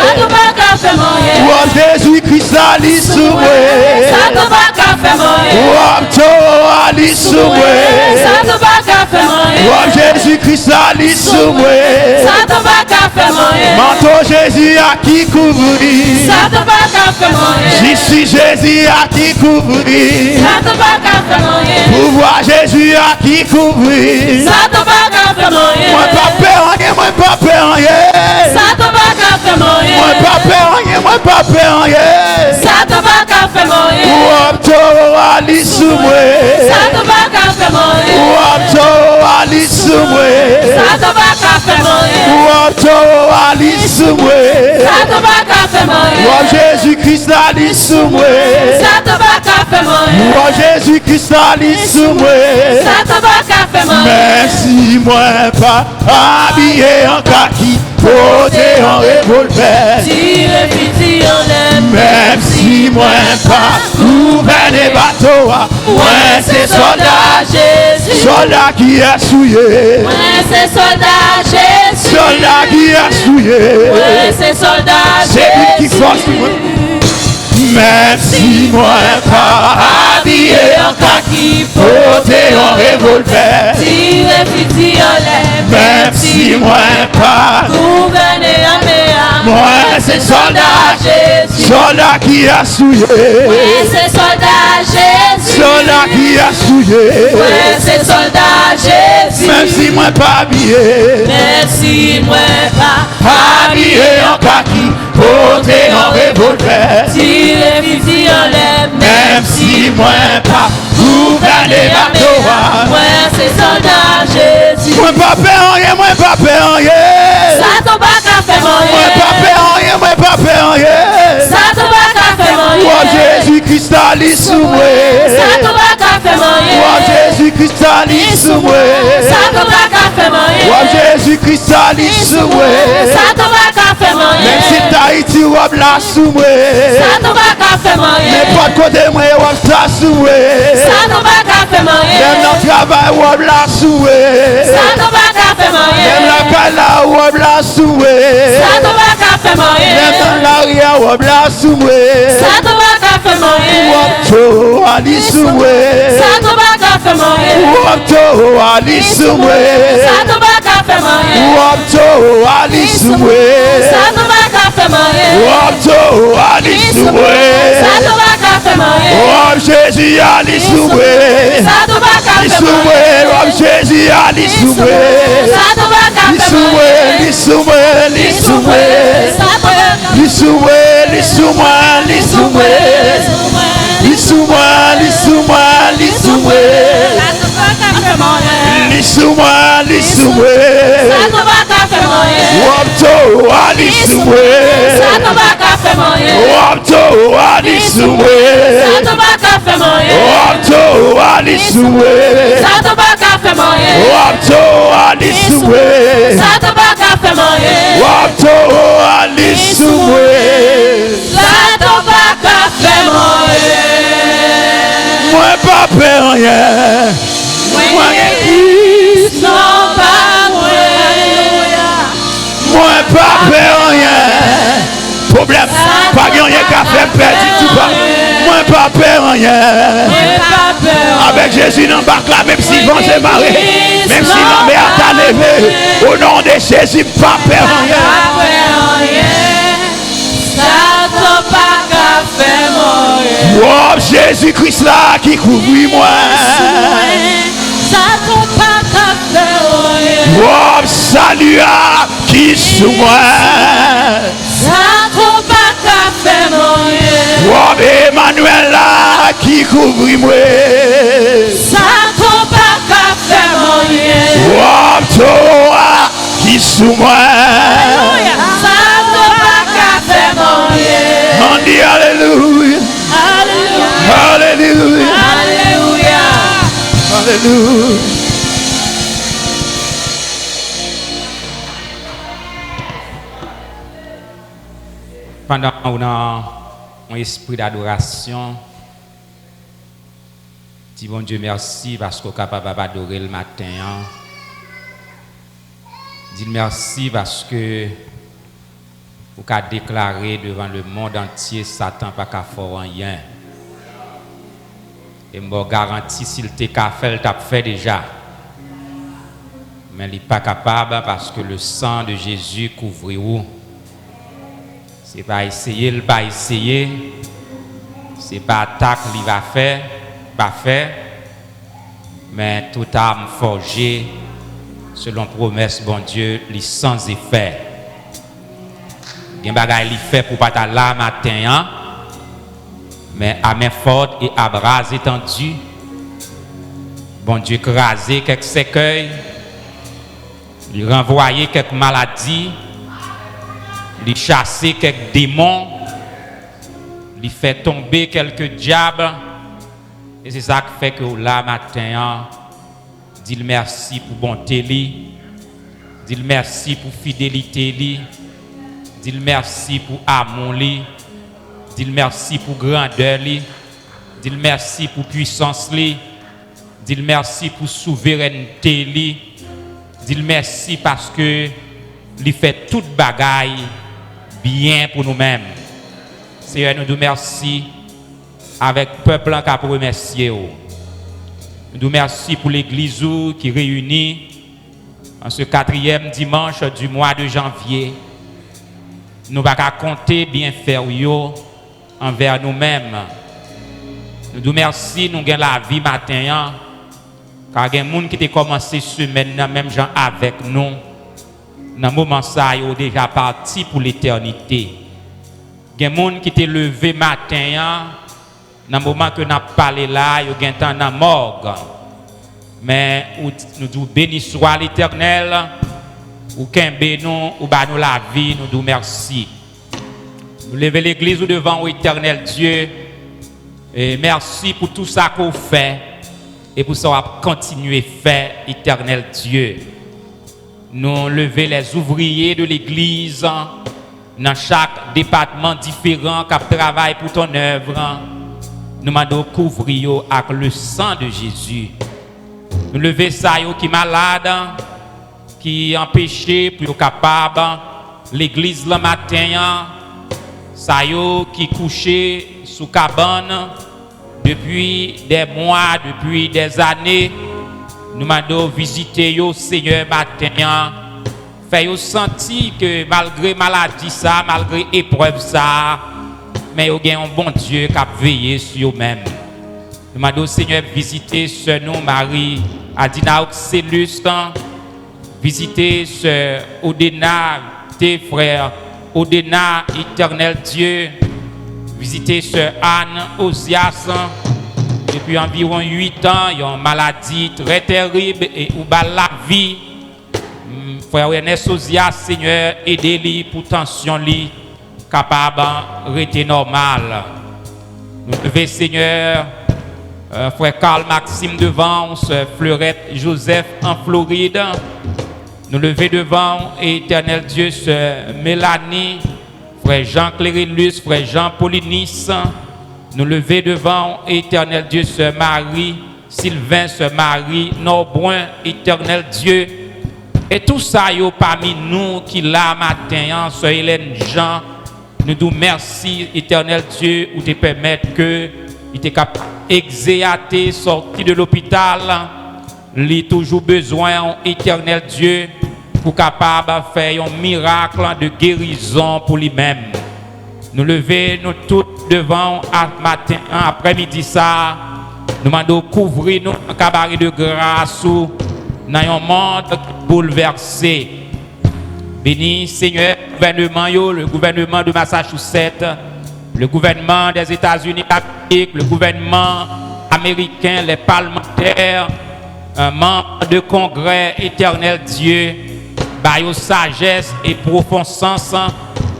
Jésus-Christ Ali soué. Ali soué. Jésus-Christ Ali soué. Manteau Jésus à qui couvrir. Ici Jésus à qui couvrir. Pouvoir Jésus à qui couvrir. Moi pas peur rien, moi pas peur rien. Moi pas peur rien, moi pas peur rien. Ali soué. Ali soué. Ali soué. Jésus-Christ Ali soué. Jésus-Christ Ali soué. Merci moi pas habillé en kaki, posé en revolver. Même si moi pas ouvert des bateaux, moi c'est soldat Jésus. Soldat qui a souillé. C'est soldat Jésus. Soldat qui a souillé. C'est soldat Jésus. C'est lui qui force. Même si moi pas habillé en kaki, posé en revolver. Même si moi pas gouverner à moi c'est soldat Jésus. Soldat qui a souillé. C'est soldat Jésus. Soldat qui a souillé. C'est soldat Jésus. Même si moi pas habillé. Merci moi pas habillé en kaki, posé en revolver. Tirer fusil en l'air. Même si moi pas gouverner bateau. Moi c'est soldat Jésus. Moi pas peur rien, moi pas peur rien. Ça tombe pas qu'à faire Moi pas peur rien, moi pas peur rien. Ça tombe pas qu'à faire Jésus-Christ Ali soué. Ça tombe pas qu'à faire Jésus-Christ Ali soué. Ça tombe pas qu'à faire Jésus-Christ Ali soué. Ça tombe pas qu'à faire même si Tahiti ou la soué. Ça tombe pas qu'à faire mais pas de côté moi ou la soué. Ça tombe pas qu'à faire même dans le travail ou la soué. Ça tombe pas qu'à faire même la cala ou la soué. Ça tombe pas qu'à faire même dans l'arrière ou la soué. Ça tombe pas qu'à faire Ali soué. Ça tombe pas qu'à faire Ali soué. Ça tombe pas qu'à faire Ali soué. Ça tombe pas qu'à faire Ali soué. Ça tombe pas qu'à faire Jésus Ali soué. Ça tombe pas qu'à faire Jésus Ali soué. Ça tombe pas qu'à moi pas peur rien. Moi pas peur rien. Problème, pas rien qu'à faire perdre tout pas. Moi pas peur rien. Avec Jésus dans le bac là, même si vent s'est marré, même si la mer t'a levé, au nom de Jésus, pas peur rien. Oh, Jésus-Christ là qui couvre moi. Oh, salut à qui sous moi. Oh, Emmanuel là qui couvre moi. Oh, toi qui sous moi. Alléluia. Pendant qu'on a un esprit d'adoration, dis bon Dieu merci parce qu'on est capable d'adorer le matin. Dis merci parce que vous avez déclaré devant le monde entier Satan pas qu'à faire rien. Et me garantis s'il t'est qu'à faire, il t'a fait déjà. Mais il n'est pas capable parce que le sang de Jésus couvre vous. C'est pas essayer, il va essayer. C'est pas attaque, il va faire, pas faire. Mais toute arme forgée, selon promesse, bon Dieu, il sans effet. Il y a des choses qu'il fait pour pas être là matin, mais à main forte et à bras étendus, bon Dieu, écraser quelques écueils, il renvoyer quelques maladies, il chasser quelques démons, il fait tomber quelques diables. Et c'est ça qui fait que là matin, dis merci pour bonté, dis merci pour fidélité, dis merci pour amour, dis merci pour grandeur, dis merci pour puissance, dis merci pour souveraineté, dis merci parce que il fait toute bagaille bien pour nous-mêmes. Seigneur, nous nous merci avec le peuple qui a remercié. Nous nous merci pour l'église qui réunit en ce 4e dimanche du mois de janvier. Nous ne pouvons pas compter bien faire envers nous-mêmes. Nous nous merci, nous avons la vie matin. Car il y a des gens qui ont commencé semaine, même gens avec nous. Dans ce moment, ils sont déjà partis pour l'éternité. Il y a des gens qui ont levé matin. Dans le moment que nous avons parlé là, il y a un temps dans la morgue. Mais nous nous bénissons l'Éternel, ou qu'un nous, ou nous la vie, nous nous merci. Nous levons l'église devant l'Éternel Dieu. Et merci pour tout ça qu'on fait. Et pour ça, on va continuer à faire, Éternel Dieu. Nous levons les ouvriers de l'église dans chaque département différent qui travaille pour ton œuvre. Nous demandons couvrir avec le sang de Jésus. Nous levons ça qui est malade, qui est empêché pour être capable. L'église le matin, ça qui est couché sous cabane depuis des mois, depuis des années. Nous demandons visiter le Seigneur matin. Faire sentir que malgré maladie ça, malgré épreuve ça, mais il y a un bon Dieu qui a veillé sur eux-mêmes. Nous demandons au Seigneur visiter ce nom Marie Adina Oxélus, visiter ce Odena, tes frères, Odena, éternel Dieu, visiter ce Anne Osias. Depuis environ 8 ans, il y a une maladie très terrible et où la vie. Frère Ernest Osias, Seigneur, aidez-lui pour tension lui capable de rester normal. Nous levons, Seigneur, frère Carl Maxime devant, Fleurette Joseph en Floride. Nous levons devant, éternel Dieu, Mélanie, frère Jean Clérillus, frère Jean Paulinis. Nous levons devant, éternel Dieu, Marie, Sylvain, Marie, Norbrun, éternel Dieu. Et tout ça, yo parmi nous qui là matin, sœur Hélène Jean, nous nous merci, éternel Dieu, où te permettre que il était capable d'exéater, sortir de l'hôpital, il a toujours besoin, éternel Dieu, pour capable de faire un miracle de guérison pour lui-même. Nous lever nous tous devant matin, après-midi ça, nous demandons couvrir nous en cabaret de grâce dans un monde bouleversé. Béni Seigneur, le gouvernement de Massachusetts, le gouvernement des États-Unis d'Amérique, le gouvernement américain, les parlementaires, un membre de congrès, éternel Dieu, baille sagesse et profond sens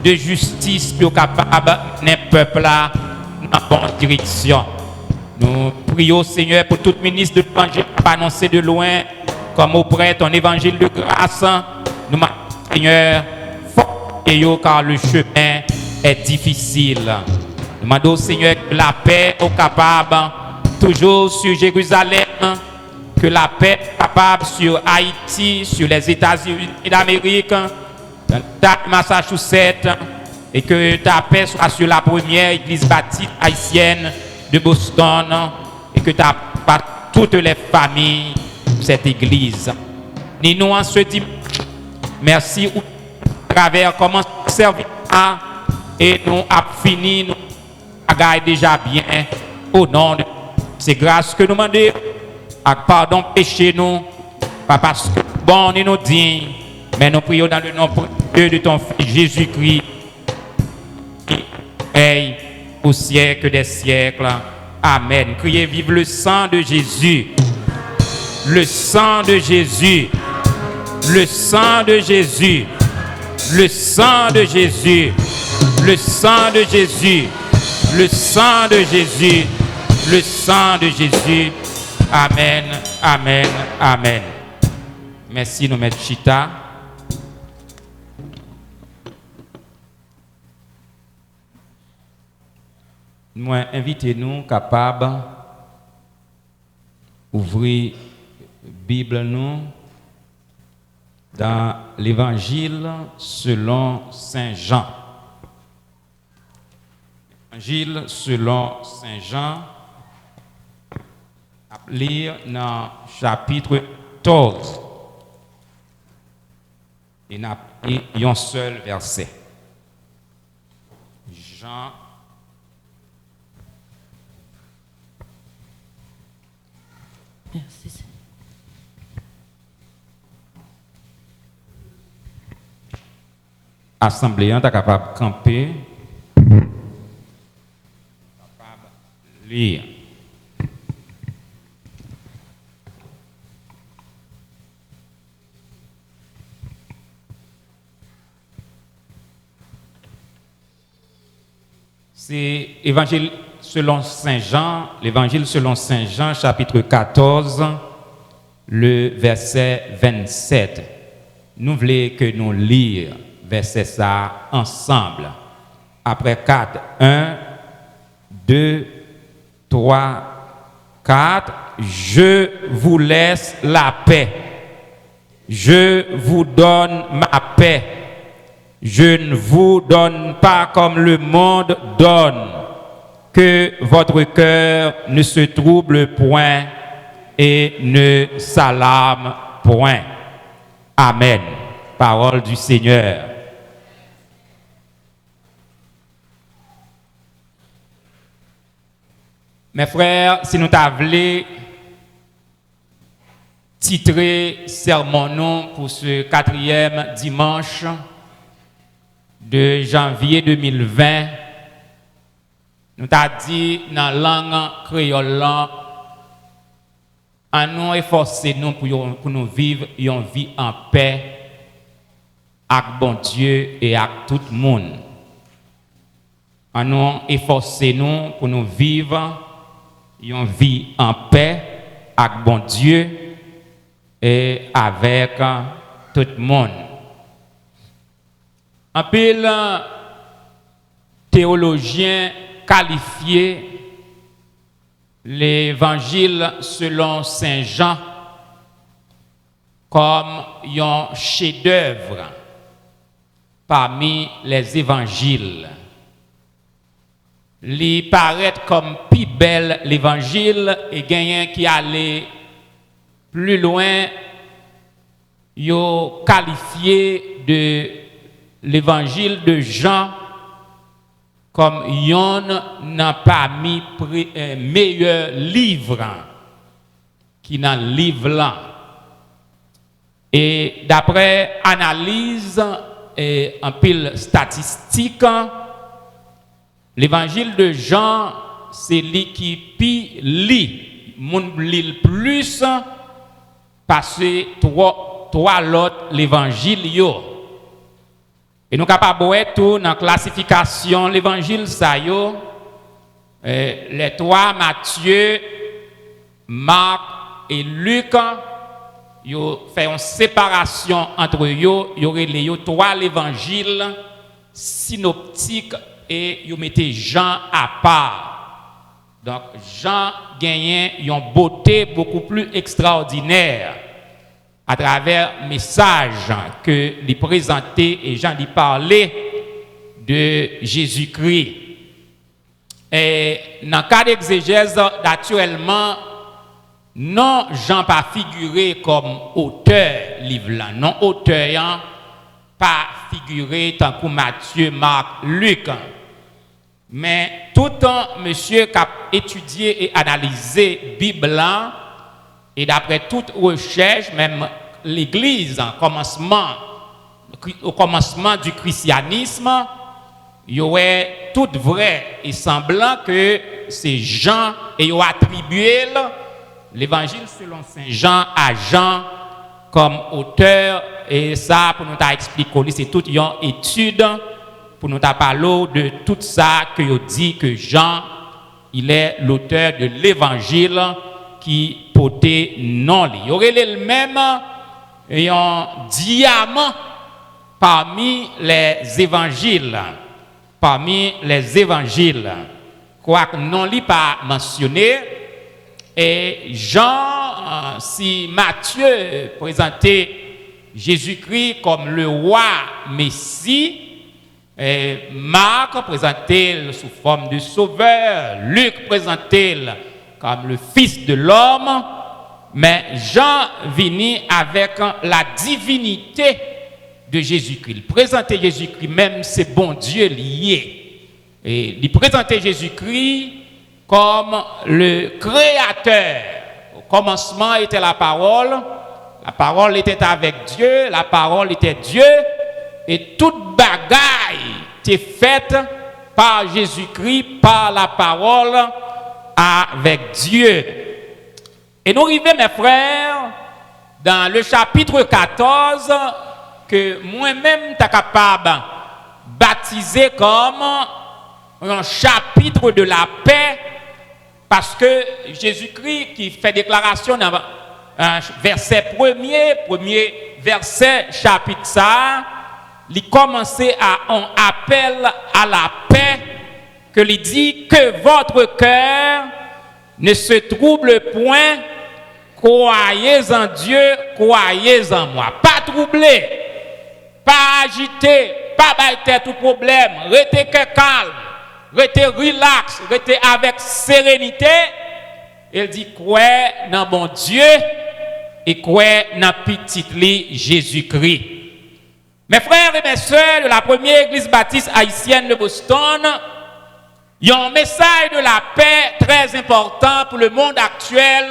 de justice pour capable d'un peuple là dans la bonne direction. Nous prions, Seigneur, pour tout ministre de l'évangile qui va annoncer de loin, comme auprès ton évangile de grâce. Nous demandons, Seigneur, fortifiez-vous car le chemin est difficile. Nous demandons, Seigneur, que la paix est capable, toujours sur Jérusalem, que la paix est capable sur Haïti, sur les États-Unis d'Amérique, dans l'État de Massachusetts, et que ta paix soit sur la première église baptiste haïtienne de Boston, et que ta paix toutes les familles de cette église. Nous en ce dimanche, merci à travers comment servir et nous avons fini, nous avons déjà bien au nom de ces grâces que nous demandons. Pardon péché nous, pas parce que bon et nous dignes, mais nous prions dans le nom de ton Fils Jésus-Christ, qui règne au siècle des siècles. Amen. Criez vive le sang de Jésus. Le sang de Jésus. Le sang de Jésus. Le sang de Jésus. Le sang de Jésus. Le sang de Jésus. Le sang de Jésus. Amen, amen, amen. Merci, nous mettons Chita. Nous invitez-nous capables d'ouvrir la Bible nous dans l'Évangile selon Saint Jean. Évangile selon Saint Jean. Lire dans chapitre 14. Il y a un seul verset. Jean. Merci. Assemblée, tu es capable de camper, capable de lire. C'est l'évangile selon Saint Jean, chapitre 14, le verset 27. Nous voulons que nous lisions verset ça ensemble. Après 4, 1, 2, 3, 4. Je vous laisse la paix. Je vous donne ma paix. Je ne vous donne pas comme le monde donne, que votre cœur ne se trouble point et ne s'alarme point. Amen. Parole du Seigneur. Mes frères, si nous t'avons titré sermon nous pour ce 4e dimanche de janvier 2020, nous t'a dit dans la langue créole, en nous efforcer nous pour nous vivre une vie en paix avec bon Dieu et avec tout le monde. En nous efforcer nous pour nous vivre une vie en paix avec bon Dieu et avec tout le monde. Un pile théologien qualifié l'évangile selon Saint Jean comme un chef-d'œuvre parmi les évangiles. Il paraît comme plus belle l'évangile et gagnant qui allait plus loin, yo qualifié de l'évangile de Jean comme yon n'a pas mis meilleur livre qui dans le livre là. Et d'après analyse et un pile statistique, l'évangile de Jean c'est lui qui pi lit, moun lit plus parce que trois l'autre l'évangile yo. Et nous capables tout dans la classification l'évangile ça yo les trois, Matthieu, Marc et Luc, ils fait une séparation entre eux. Il y aurait les trois évangiles synoptiques et ils mettaient Jean à part. Donc, Jean gagnait une beauté beaucoup plus extraordinaire à travers le message que lui présentait et Jean lui parlait de Jésus-Christ. Et dans le cas d'exégèse, naturellement, non, Jean pas figuré comme auteur livre là, non auteur pas figuré tant que Matthieu, Marc, Luc. Mais tout un monsieur qui a étudié et analysé Bible là, et d'après toute recherche, même l'Église au commencement du christianisme, il y aurait tout vrai et semblant que c'est Jean et il a attribué l'évangile selon Saint Jean à Jean comme auteur. Et ça, pour nous expliquer, c'est toute une étude pour nous parler de tout ça que vous dit que Jean, il est l'auteur de l'évangile qui portait non. Il y aurait le même un diamant parmi les évangiles. Parmi les évangiles, quoi que non li pas mentionné, et Jean, si Matthieu présentait Jésus-Christ comme le roi Messie, et Marc présentait sous forme de sauveur, Luc présentait comme le fils de l'homme, mais Jean venait avec la divinité de Jésus-Christ. Il présentait Jésus-Christ, même c'est bon Dieu lié. Et il présentait Jésus-Christ comme le créateur. Au commencement était la parole était avec Dieu, la parole était Dieu, et toute bagaille était faite par Jésus-Christ, par la parole avec Dieu. Et nous arrivons, mes frères, dans le chapitre 14, que moi-même suis capable de baptiser comme un chapitre de la paix, parce que Jésus-Christ qui fait déclaration dans verset premier verset chapitre ça, il commençait à un appel à la paix, que il dit que votre cœur ne se trouble point, croyez en Dieu, croyez en moi. Pas troublé, pas agité, pas bailler tout problème, restez calme, restez relax, restez avec sérénité. Il dit croyez dans bon Dieu et croyez dans petit lit Jésus-Christ. Mes frères et mes sœurs de la première église baptiste haïtienne de Boston, il y a un message de la paix très important pour le monde actuel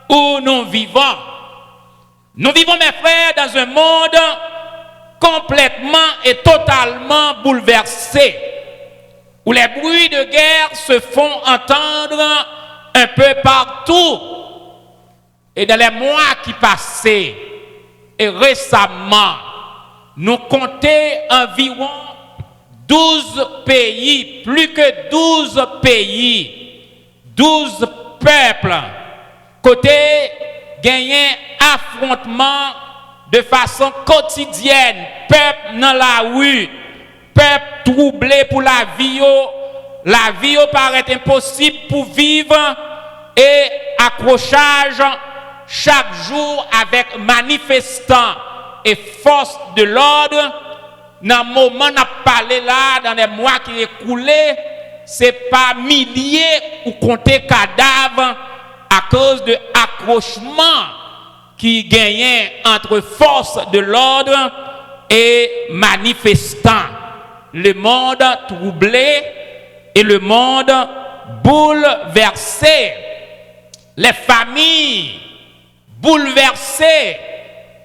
où nous vivons. Nous vivons, mes frères, dans un monde complètement et totalement bouleversé, où les bruits de guerre se font entendre un peu partout. Et dans les mois qui passaient, et récemment, nous comptons environ 12 pays, plus que 12 pays, 12 peuples, côté gagner affrontement de façon quotidienne, peuple dans la rue, peuple troublé pour la vie paraît impossible pour vivre et accrochage chaque jour avec manifestants et forces de l'ordre. Dans le moment où on a parlé là, dans les mois qui écoulés, c'est pas milliers ou compter cadavres à cause de accrochements qui gagnaient entre forces de l'ordre et manifestants. Le monde troublé et le monde bouleversé. Les familles bouleversées.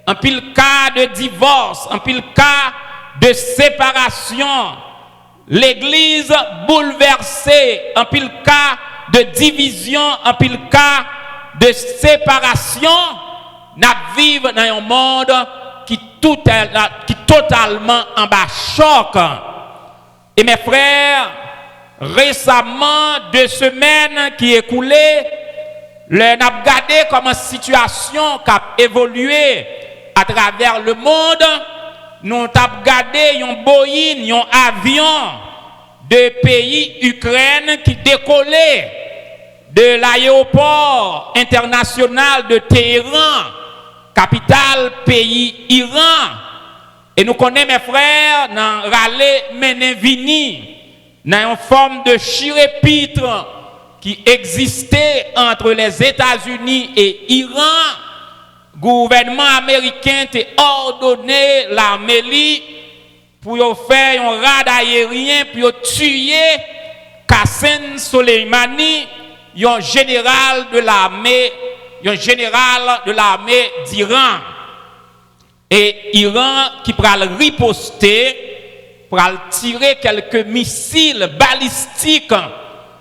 En pile cas de divorce, en pile cas de séparation. L'église bouleversée, en pile cas de division, en pile cas de séparation. Nous vivons dans un monde qui totalement en bas choc. Et mes frères, récemment, 2 semaines qui écoulées, nous avons regardé comment la situation a évolué à travers le monde. Nous avons regardé un Boeing, un avion de pays Ukraine qui décollait de l'aéroport international de Téhéran, capitale pays Iran. Et nous connaissons mes frères dans Raleigh Menevini, dans une forme de chirépitre qui existait entre les États-Unis et Iran. Le gouvernement américain a ordonné l'armée pour faire un raid aérien pour tuer Qassem Soleimani, un général de l'armée d'Iran. Et Iran qui pourra riposter, pourra tirer quelques missiles balistiques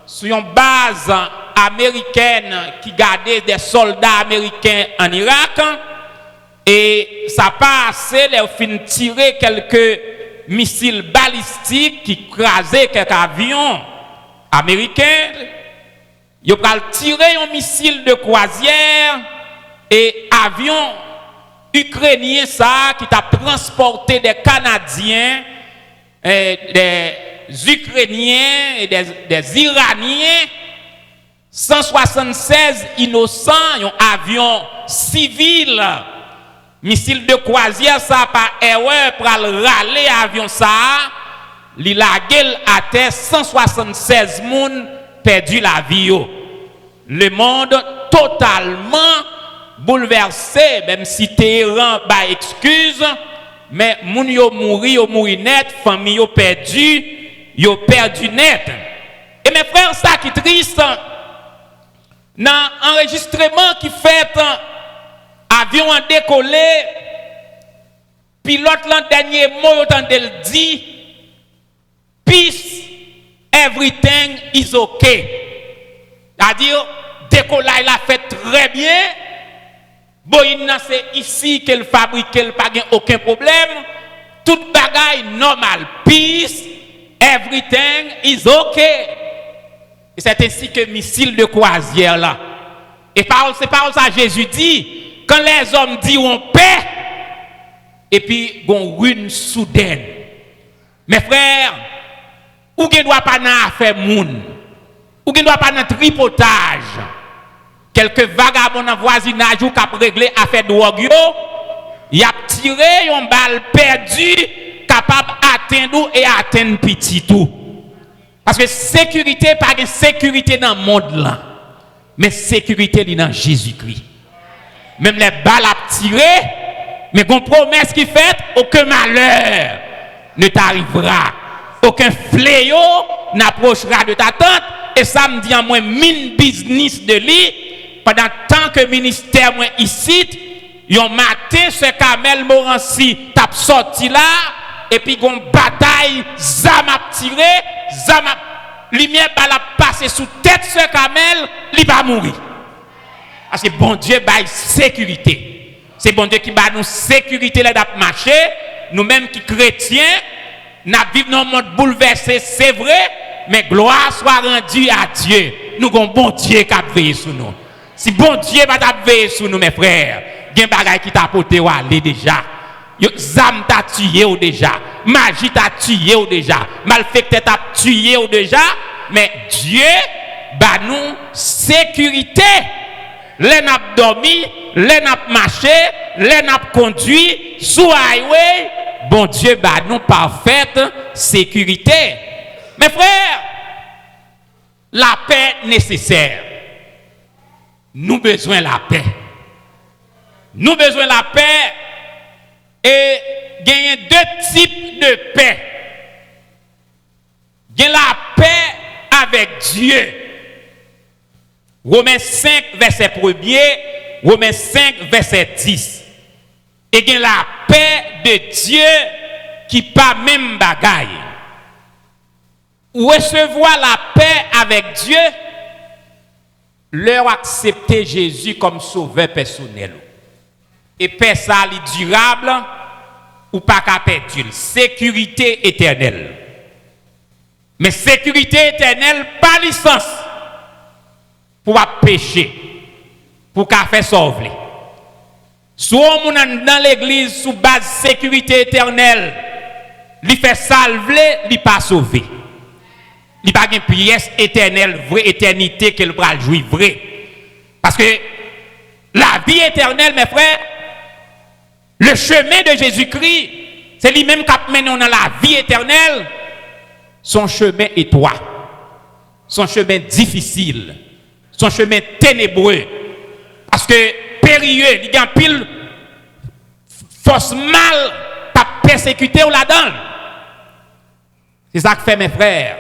sur une base américaine qui gardait des soldats américains en Irak. Et ça passe, les fin tirer quelques missiles balistiques qui crasaient quelques avions américains. Ils ont tiré un missile de croisière et avion ukrainien ça qui t'a transporté des Canadiens, des Ukrainiens et des Iraniens, 176 innocents, un avion civil, missile de croisière ça par erreur pour râler avion ça, li lagel à terre 176 moun perdu la vie. Le monde totalement bouleversé, même si Téhéran ba excuse, mais moun yo mouri net, famille yo perdu net. Et mes frères, ça qui triste, dans l'enregistrement qui fait avion en décollé, pilote l'an dernier mot il dit, peace, everything is okay. C'est-à-dire, décollage l'a fait très bien. Boeing c'est ici qu'elle fabrique, elle pas aucun problème. Toute bagaille normale. Peace, everything is okay. Et c'est ainsi que missile de croisière là. Et c'est parole ça Jésus dit, quand les hommes disent on paix, et puis on ruine soudaine. Mes frères, ou ne doit pas n'a affaire moun, ou ne doit pas n'a tripotage. Quelques vagabonds dans voisinage ou qui réglé affaire drogue, y a tiré une balle perdue capable d'atteindre et atteindre petit tout. Parce que sécurité, pas de sécurité dans le monde là, mais sécurité dans Jésus-Christ. Même les balles à tirer, mais qu'on promesse qui fait, aucun malheur ne t'arrivera. Aucun fléau n'approchera de ta tente. Et ça me dit à moi, mine business de lui, pendant tant que ministère moi ici, yon matin ce Kamel Morancy t'a sorti là, et puis gon bataille, zam a tiré, zam a lumière la passer sous tête ce Kamel, il va mourir. Parce que bon Dieu baille sécurité. C'est bon Dieu qui bat nous sécurité là d'ap marcher, nous-mêmes qui chrétiens, nous vivons dans un monde bouleversé, c'est vrai, mais gloire soit rendue à Dieu. Nous avons bon Dieu qui a veillé sur nous. Si bon Dieu va veiller sur nous, mes frères, il y a des bagages qui t'a porté ou aller déjà. Zam t'a tué ou déjà. Magie t'a tué ou déjà. Malfecteur t'a tué ou déjà. Mais Dieu bat nous sécurité. Les n'a dormi, les n'a marché, les n'a conduit sous highway. Bon Dieu bat nous parfaite sécurité. Mes frères, la paix nécessaire. Nous besoin de la paix. Nous besoin de la paix et gagner 2 types de paix. Il y a la paix avec Dieu. Romains 5, verset 1er, Romains 5, verset 10. Et il y a la paix de Dieu qui pas même bagaille. Recevoir la paix avec Dieu, leur accepter Jésus comme sauveur personnel. Et paix ça est durable ou pas qu'à perdre, sécurité éternelle. Mais sécurité éternelle, pas licence pour pécher, pour faire sauver. Soit on dans l'église sous base sécurité éternelle, il fait salver, il pas sauver. Il pas une pièce éternelle, vraie éternité qu'elle va jouir vrai. Parce que la vie éternelle, mes frères, le chemin de Jésus-Christ, c'est lui-même qui mène dans la vie éternelle. Son chemin étroit, son chemin difficile, son chemin ténébreux. Parce que périlleux, il y a pile force mal pas persécuter ou la donne. C'est ça que fait mes frères.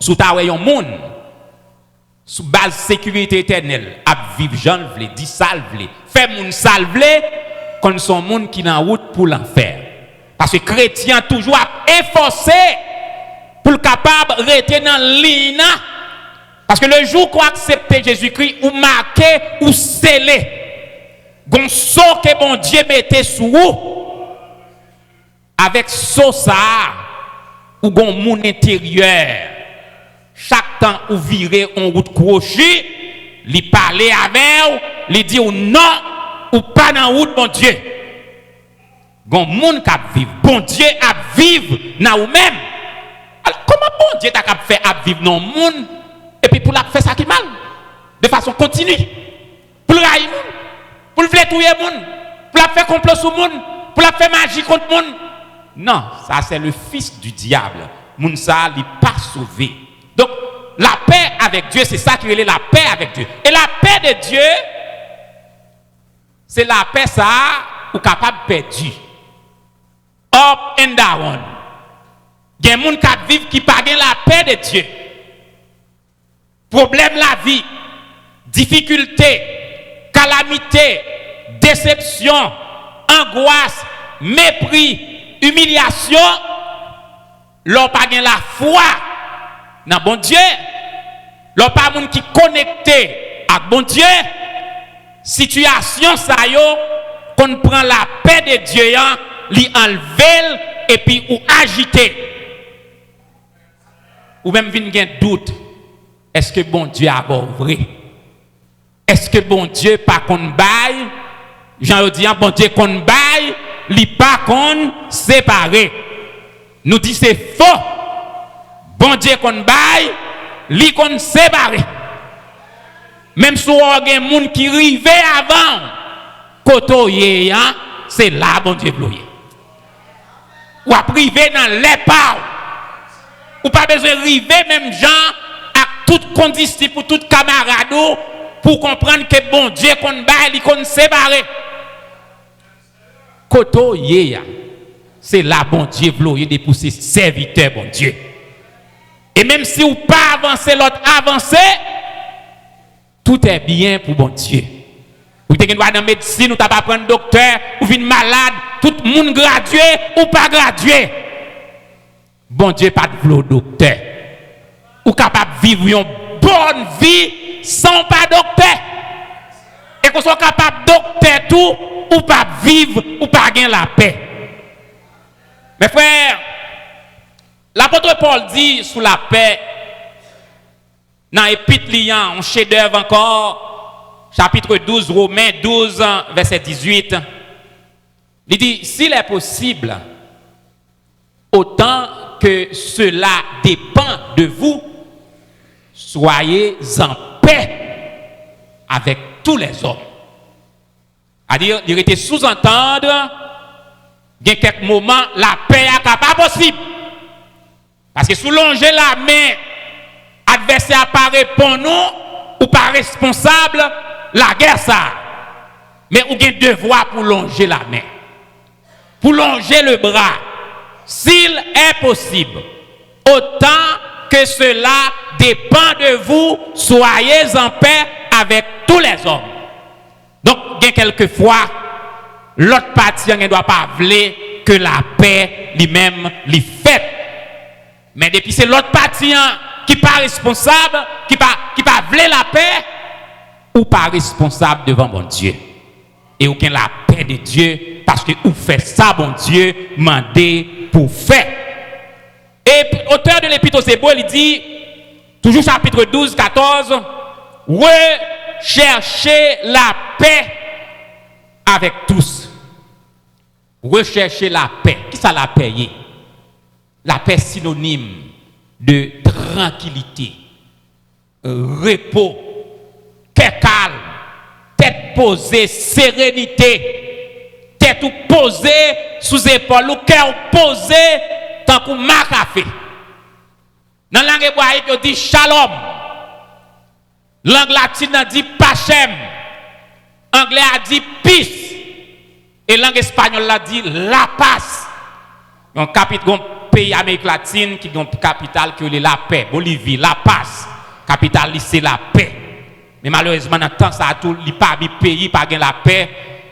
Sous ta un monde, sous base sécurité éternelle, à vivre Jean vle, dit salve, fait moun salve, comme son monde qui est en route pour l'enfer. Parce que chrétien toujours a efforcé pour le capable de rester dans l'ina. Parce que le jour qu'on accepte Jésus-Christ, ou marqué, ou scellé, gon saut que bon Dieu mettait sous vous, avec ça, ou gon moun intérieur, chaque temps ou virez en route crochet, li parler avec ou, li dit ou non, ou pas dans route, bon Dieu. Gon moun k'ap vivre, bon Dieu a vivre dans ou même. Alors comment bon Dieu t'a fait à vivre dans le monde et puis pour la faire ça qui mal de façon continue, pour le railler monde, pour le flétouiller monde, pour la faire complot sur monde, pour la faire magie contre monde. Non, ça c'est le fils du diable. Moun ça il pas sauvé. Donc la paix avec Dieu, c'est ça qui est la paix avec Dieu. Et la paix de Dieu, c'est la paix ça ou capable perdu. Up and down. Il y a des gens qui vivent qui pas la paix de Dieu. Problème la vie, difficulté, calamité, déception, angoisse, mépris, humiliation, l'on pas la foi dans bon Dieu, l'on pas moun qui connecté à bon Dieu. Situation ça yo qu'on prend la paix de Dieu li enlever et puis ou agiter. Ou même vinn gen doute. Est-ce que bon Dieu a bon vrai? Est-ce que bon Dieu pas qu'on bail? Jean dit bon Dieu qu'on bail, li pas qu'on séparé. Nous dit c'est faux. Bon Dieu qu'on bail, li qu'on séparé. Même si on a des gens qui rivaient avant, koto ye hein, c'est là bon Dieu bloyé. Ou à priver dans les pas. Ou pas besoin de river même gens à toute condition pour tout camarade pour comprendre que bon Dieu qu'on bail, li qu'on séparé. Koto ye c'est là bon Dieu bloyé de pour ses serviteurs bon Dieu. Et même si ou pas avancer l'autre avancer, tout est bien pour bon Dieu. Ou te gen dans la médecine, ou t'as pas prendre docteur, ou vin malade, tout le monde gradué ou pas gradué. Bon Dieu pas de vlo docteur. Ou capable vivre une bonne vie sans pas docteur. Et qu'on soit capable docteur tout ou pas vivre ou pas gagner la paix. Mes frères, l'apôtre Paul dit sous la paix dans l'épître liant, un chef-d'œuvre encore, chapitre 12, Romains 12, verset 18. Il dit, s'il est possible, autant que cela dépend de vous, soyez en paix avec tous les hommes. C'est-à-dire, il était sous-entendre, il y a quelques moments, la paix n'est pas possible. Parce que sous longer la main, adversaire pas répond non ou pas responsable la guerre ça mais ou bien devoir pour longer la main pour longer le bras s'il est possible autant que cela dépend de vous soyez en paix avec tous les hommes. Donc il y a quelquefois l'autre partie ne doit pas vouloir que la paix lui-même lui fait mais depuis c'est l'autre partie qui pas responsable, qui pas vouloir la paix, ou pas responsable devant bon Dieu. Et aucun la paix de Dieu, parce que vous faites ça, bon Dieu, mandé pour faire. Et l'auteur de l'Épître aux Hébreux, il dit, toujours chapitre 12, 14, recherchez la paix avec tous. Recherchez la paix. Qui ça la paix? La paix synonyme de tranquillité, repos, cœur calme, tête posée, sérénité, tête posée sous épaule, ou cœur posé tant qu'on m'a café. Dans la langue hébraïque, on dit shalom. Langue latine a dit pachem. Anglais a dit peace. Et langue espagnole a dit la paz. Un pays Amérique latine qui a une capitale qui est la paix. Bolivie, la paz. Capitale, c'est la paix. Mais malheureusement, dans le temps, ça a tout, il n'y a pas de pays, pas de la paix.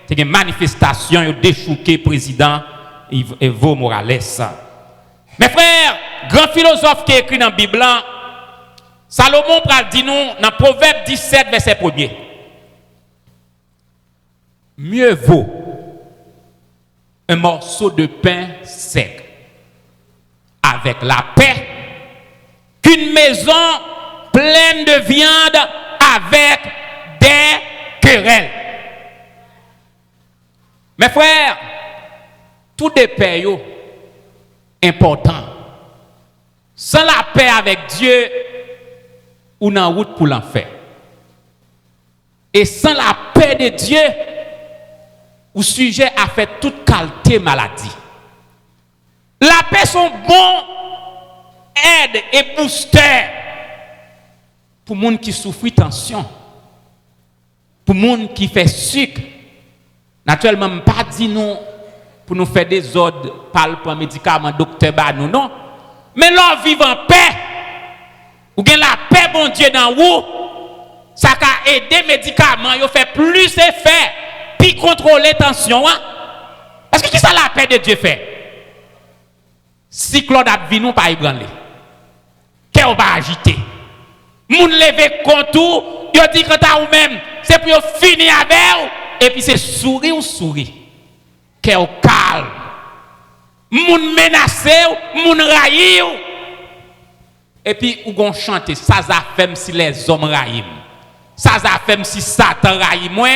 C'est une manifestation, il a déchouqué le président Evo Morales. Mes frères, grand philosophe qui écrit dans la Bible, Salomon dit nous dans Proverbe 17, verset 1er. Mieux vaut un morceau de pain sec avec la paix qu'une maison pleine de viande avec des querelles. Mes frères, tout des paix important. Sans la paix avec Dieu, ou en route pour l'enfer. Et sans la paix de Dieu, ou sujet à faire toute qualité maladie. La paix sont bons aide et booster pour les gens qui souffrent de tension, pour les gens qui font sucre. Naturellement, je ne pas dit nous pour nous faire des ordres par le médicament, docteur Banou, non. Mais l'on vit en paix, ou bien la paix, bon Dieu, dans vous, ça a aidé les médicaments, ils fait plus effet, puis contrôler la tension. Hein? Parce que qui ça la paix de Dieu fait? Si Claude a vu nous, pas ébranler. Qu'est-ce qu'on va agiter? Moun lever contour, yo dit que t'as ou même, c'est pour finir avec vous, et puis c'est sourire ou sourire. Qu'est-ce calme. Moun menacé, moun raï. Et puis, ou gon chanter, ça a fait si les hommes raïm. Ça a fait si Satan raïm moi.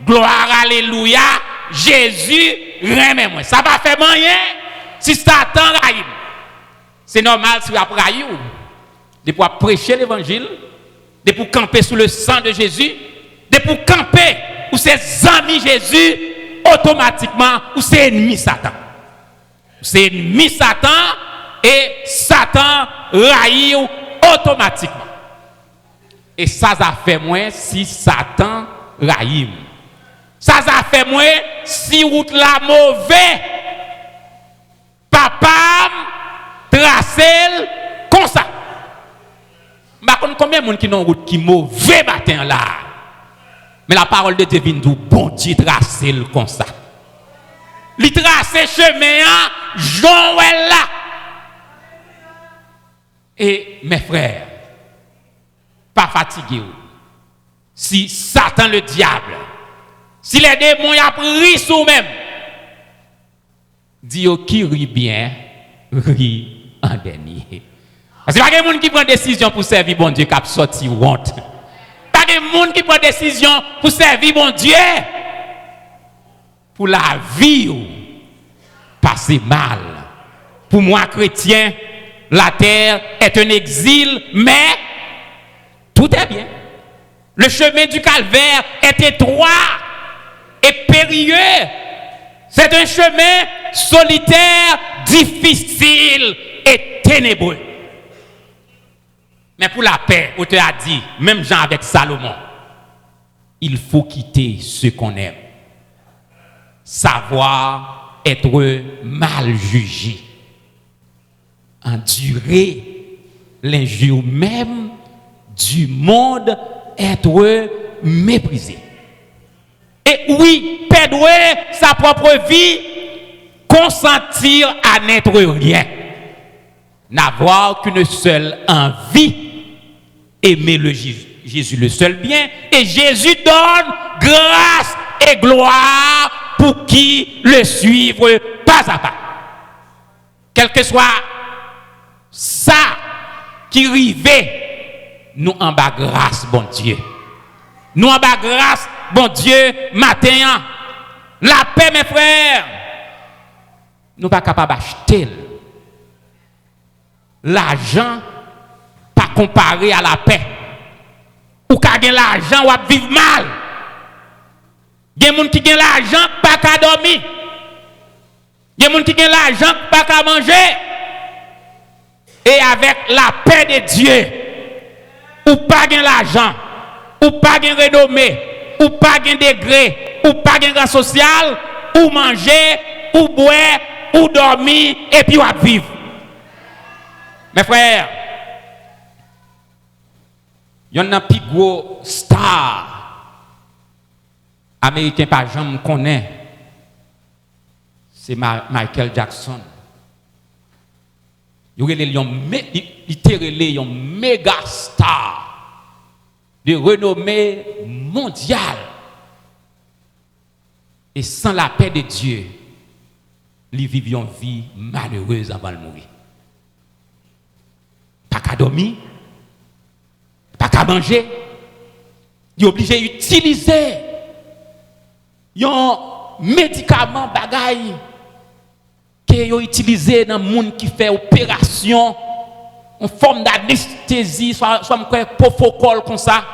Gloire, alléluia, Jésus remet moi. Ça va faire rien si Satan raïm. C'est normal si vous avez raïm. De pour prêcher l'évangile, de pour camper sous le sang de Jésus, de pour camper où ses amis Jésus, automatiquement, où c'est ennemi Satan. C'est ennemi Satan et Satan raït automatiquement. Et ça a fait moins si Satan raït. Ça a fait moins si route la mauvais. Papa tracel comme ça. Par contre, combien de gens qui n'ont route qui mauvais matin là? Mais la parole de Dieu vient d'où bon Dieu tracel comme ça. Li trace chemin Joël là. Et mes frères, pas fatigués. Si Satan le diable, si les démons y a pris sur même, dit qui rit bien, rit en dernier. Parce que pas de gens qui prend décision pour servir bon Dieu qui a sorti honte. Pas de gens qui prend décision pour servir bon Dieu. Pour la vie, passer mal. Pour moi, chrétien, la terre est un exil, mais tout est bien. Le chemin du calvaire est étroit et périlleux. C'est un chemin solitaire, difficile et ténébreux. Mais pour la paix, auteur a dit, même Jean avec Salomon, il faut quitter ce qu'on aime. Savoir être mal jugé. Endurer l'injure même du monde, être méprisé. Et oui, perdre sa propre vie, consentir à n'être rien. N'avoir qu'une seule envie, aimer le Jésus le seul bien, et Jésus donne grâce et gloire pour qui le suivre pas à pas. Quel que soit Ça qui rivait, nous en bas grâce, bon Dieu. Nous en bas grâce, bon Dieu, matin. La paix, mes frères. Nous pas capables d'acheter. L'argent, pas comparé à la paix. Ou ka gen l'argent, ou vivre mal. Gen moun qui gen l'argent, pas qu'à dormir. Gen moun qui gen l'argent, pas qu'à manger. Et avec la paix de Dieu, ou pas gen l'argent, ou pas gen renommée, ou pas gen degré, ou pas gen rang social, ou manger, ou boire, ou dormir, et puis ou vivre. Mes frères, il y en a un plus gros star américain par exemple connaît, c'est Michael Jackson. Il y a un méga star de renommée mondiale. Et sans la paix de Dieu, ils vivent une vie malheureuse avant de mourir. Pas qu'à dormir, pas qu'à manger. Il est obligé d'utiliser un médicament bagaille que est utilisé dans le monde qui fait opération en forme d'anesthésie, soit un propofol comme ça.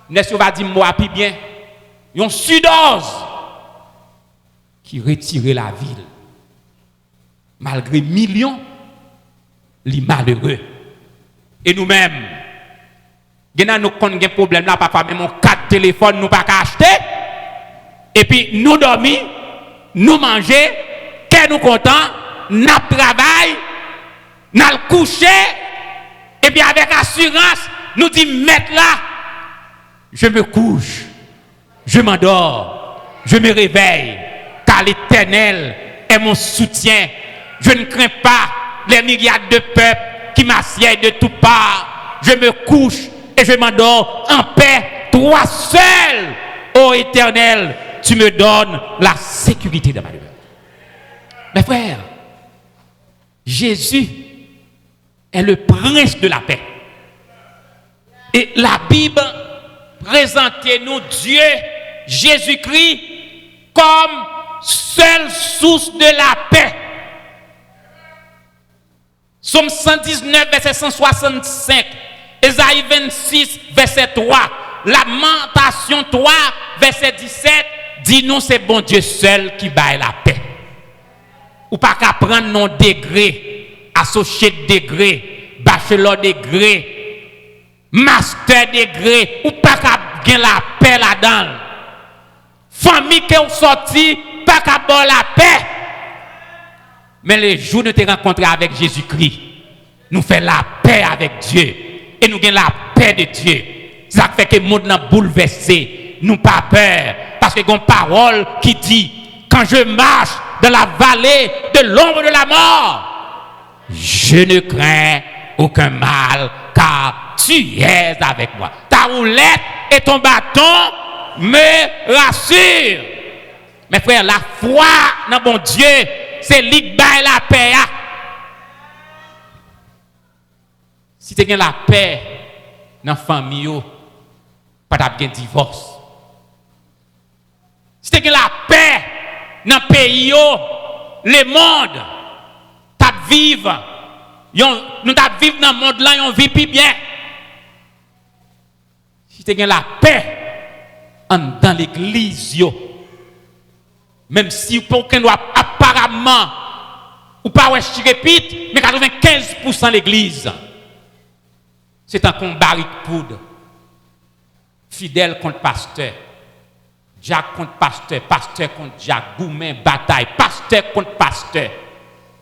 N'est-ce va dire moi puis bien. Une sudose qui retire la ville. Malgré millions, les malheureux. Et nous-mêmes, nous avons un problème là, papa, même mon 4 téléphones, nous pas acheter. Et puis nous dormir, nous manger, que nous contents, nous travaillons, nous coucher, et puis avec assurance, nous disons, mettre là, je me couche, je m'endors, je me réveille, car l'Éternel est mon soutien. Je ne crains pas les myriades de peuples qui m'assiègent de toutes parts. Je me couche et je m'endors en paix. Toi seul, ô Éternel, tu me donnes la sécurité de ma demeure. Mes frères, Jésus est le prince de la paix. Et la Bible présente nous Dieu, Jésus-Christ, comme seule source de la paix. Somme 119, verset 165, Ésaïe 26, verset 3, Lamentation 3, verset 17, dis-nous c'est bon Dieu seul qui baille la paix. Ou pas qu'à prendre nos degrés, associé degré, bachelor degré, master degré, ou pas qu'à gagner la paix là-dedans. Famille qui ont sorti, pas qu'à boire la paix. Mais les jours de te rencontrer avec Jésus-Christ, nous faisons la paix avec Dieu. Et nous gagnons la paix de Dieu. Ça fait que le monde n'a bouleversé. Nous pas peur. Parce qu'il y a une parole qui dit, quand je marche dans la vallée de l'ombre de la mort, je ne crains aucun mal, car tu es avec moi. Ta roulette et ton bâton me rassurent. Mes frères, la foi dans mon Dieu, c'est lui qui baille la paix. Si tu as la paix dans la famille, pas de divorce. Si tu as la paix dans le pays, le monde, tu as vivre. Nous vivons dans le monde là, on vit plus bien. Si tu as la paix dans l'église, même si aucun doit apparemment, ou pas ouais, je répète, mais 95% l'église, c'est un combat de poudre. Fidèle contre pasteur, Jack contre pasteur, pasteur contre Jack, Goumen, bataille, pasteur contre pasteur.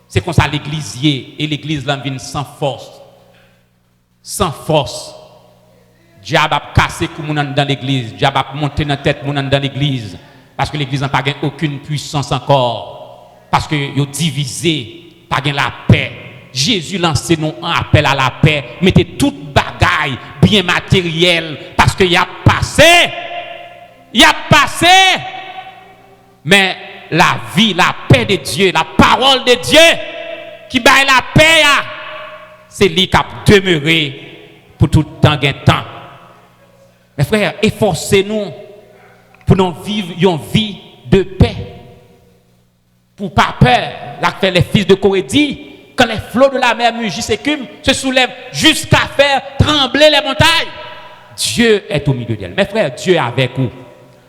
C'est comme ça l'église et l'église là vient sans force. Sans force. Diable a cassé dans l'église, diable a monté dans la tête dans l'église. Parce que l'église n'a pas aucune puissance encore. Parce que vous divisé, pas la paix. Jésus lancé nous un appel à la paix. Mettez toute bagaille bien matérielle. Parce qu'il a passé. Il a passé. Mais la vie, la paix de Dieu, la parole de Dieu qui baille la paix, c'est lui qui a demeuré pour tout temps gain temps. Mes frères, efforcez-nous pour nous vivre une vie de paix. Pour pas peur, là que les fils de Corée dit, quand les flots de la mer mugissent et s'écument, se soulèvent jusqu'à faire trembler les montagnes. Dieu est au milieu d'elles. Mes frères, Dieu est avec vous.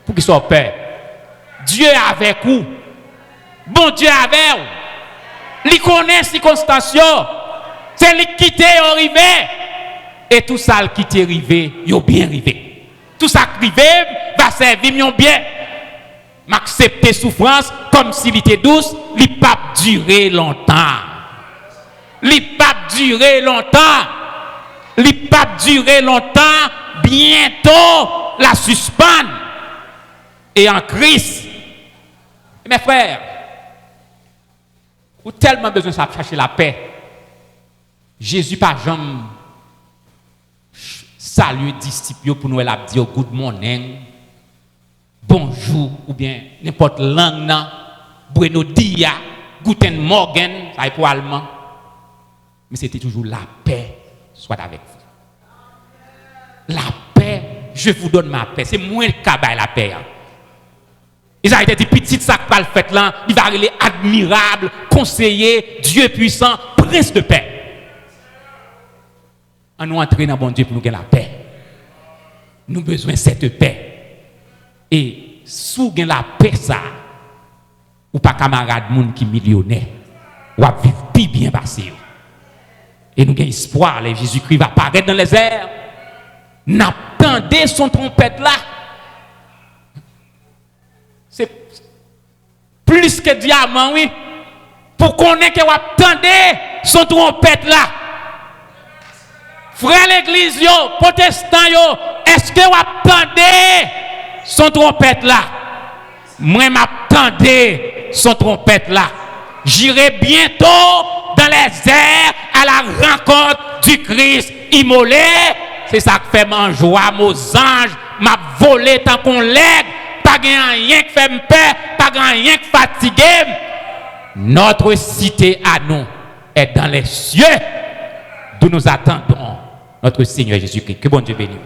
Pour qu'ils soient peur. Dieu est avec vous. Bon Dieu est avec vous. Il connaît les circonstances. C'est lui qui t'est arrivé. Et tout ça qui t'est arrivé, il est bien arrivé. Tout ça qui arrivé va servir bien. M'accepter souffrance comme s'il était douce, il ne pas durer longtemps. Il ne pas durer longtemps. Il ne pas durer longtemps. Bientôt, la suspendre. Et en Christ. Mes frères, vous avez tellement besoin de chercher la paix. Jésus, par jamais, salue disciples pour nous, elle a dit good morning, bonjour, ou bien n'importe langue, bueno dia, guten morgen, ça est pour allemand. Mais c'était toujours la paix, soit avec vous. La paix, je vous donne ma paix. C'est moi le cabal la paix. Ils ont été dit petit sac pas le fait là, il va aller admirable, conseiller, Dieu puissant, prince de paix. On nous entrer dans bon Dieu pour nous gagner la paix. Nous avons besoin de cette paix. Et si vous avez la paix, ça, ou pas camarade moun qui millionnaire, ou à vivre plus bien passé. Et nous avons espoir, Jésus-Christ va apparaître dans les airs. N'attendez son trompette là. C'est plus que diamant, oui. Pour qu'on ait que vous attendez son trompette là. Frère l'église, yo, protestant, yo, est-ce que vous attendez son trompette là? Moi, m'attendez son trompette là. J'irai bientôt dans les airs à la rencontre du Christ immolé. C'est ça qui fait mon joie, mon ange, m'a volé tant qu'on lègue. Pas rien qui fait me peur, pas rien qui fatigue. Notre cité à nous est dans les cieux, d'où nous attendons notre Seigneur Jésus-Christ. Que bon Dieu bénisse.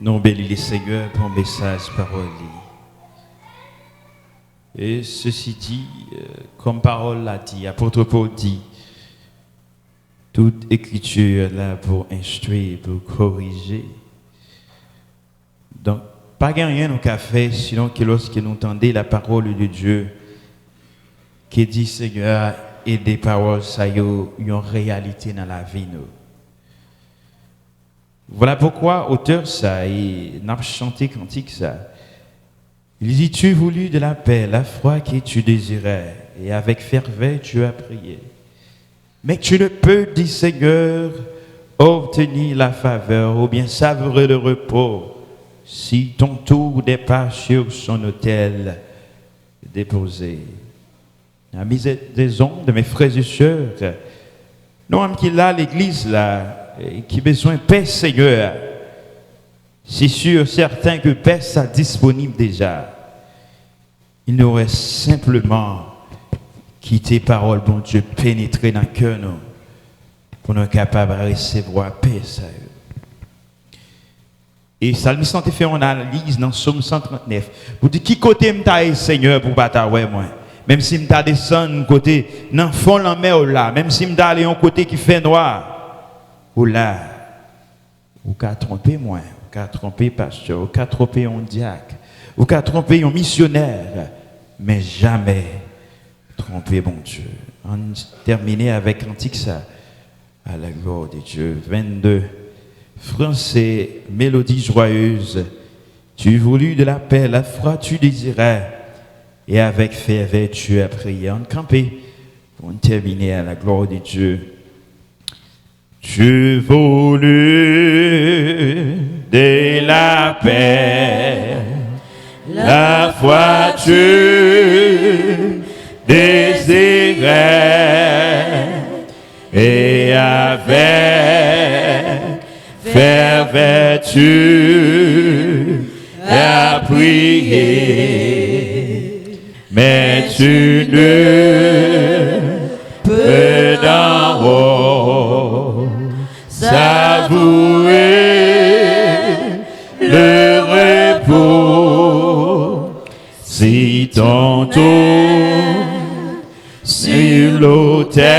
Nous bénissons le Seigneur pour le message parole. Et ceci dit, comme parole l'a dit, apôtre Paul dit, toute écriture est là pour instruire, pour corriger. Donc, pas rien nous qu'a fait, sinon que lorsque nous entendons la parole de Dieu, qui dit Seigneur, et des paroles, ça y a une réalité dans la vie. Nous. Voilà pourquoi auteur ça et n'a chanté cantique ça. Il dit tu voulus de la paix, la foi que tu désirais et avec ferveur tu as prié. Mais tu ne peux, dit Seigneur, obtenir la faveur ou bien savourer le repos si ton tour n'est pas sur son autel déposé. La mise des ondes de mes frères et sœurs, nous avons qu'il a l'église là. Qui a besoin de paix, Seigneur. C'est sûr, certain que paix est disponible déjà. Il nous reste simplement quitter parole, bon Dieu, pénétrer dans le cœur, nous, pour nous être capables de recevoir paix. Et Salmiste a fait une analyse dans Somme 139. Vous dites, qui côté m'taille, Seigneur, pour battre moi? Même si m'ta descend côté, dans le fond de la mer, là, même si m'ta aller un côté qui fait noir. Ou là, ou qu'a trompé moi, ou qu'a trompé pasteur, ou qu'a trompé un diacre, ou qu'a trompé un missionnaire, mais jamais trompé mon Dieu. On termine avec cantique ça, à la gloire de Dieu. 22, français, mélodie joyeuse, tu voulus de la paix, la foi tu désirais, et avec ferveur tu as prié. On campé Pour terminer à la gloire de Dieu. Tu voulus de la paix, la foi tu désirais, et avec ferveur tu as prié, mais tu ne peux d'en haut savourer le repos si tantôt sur l'autel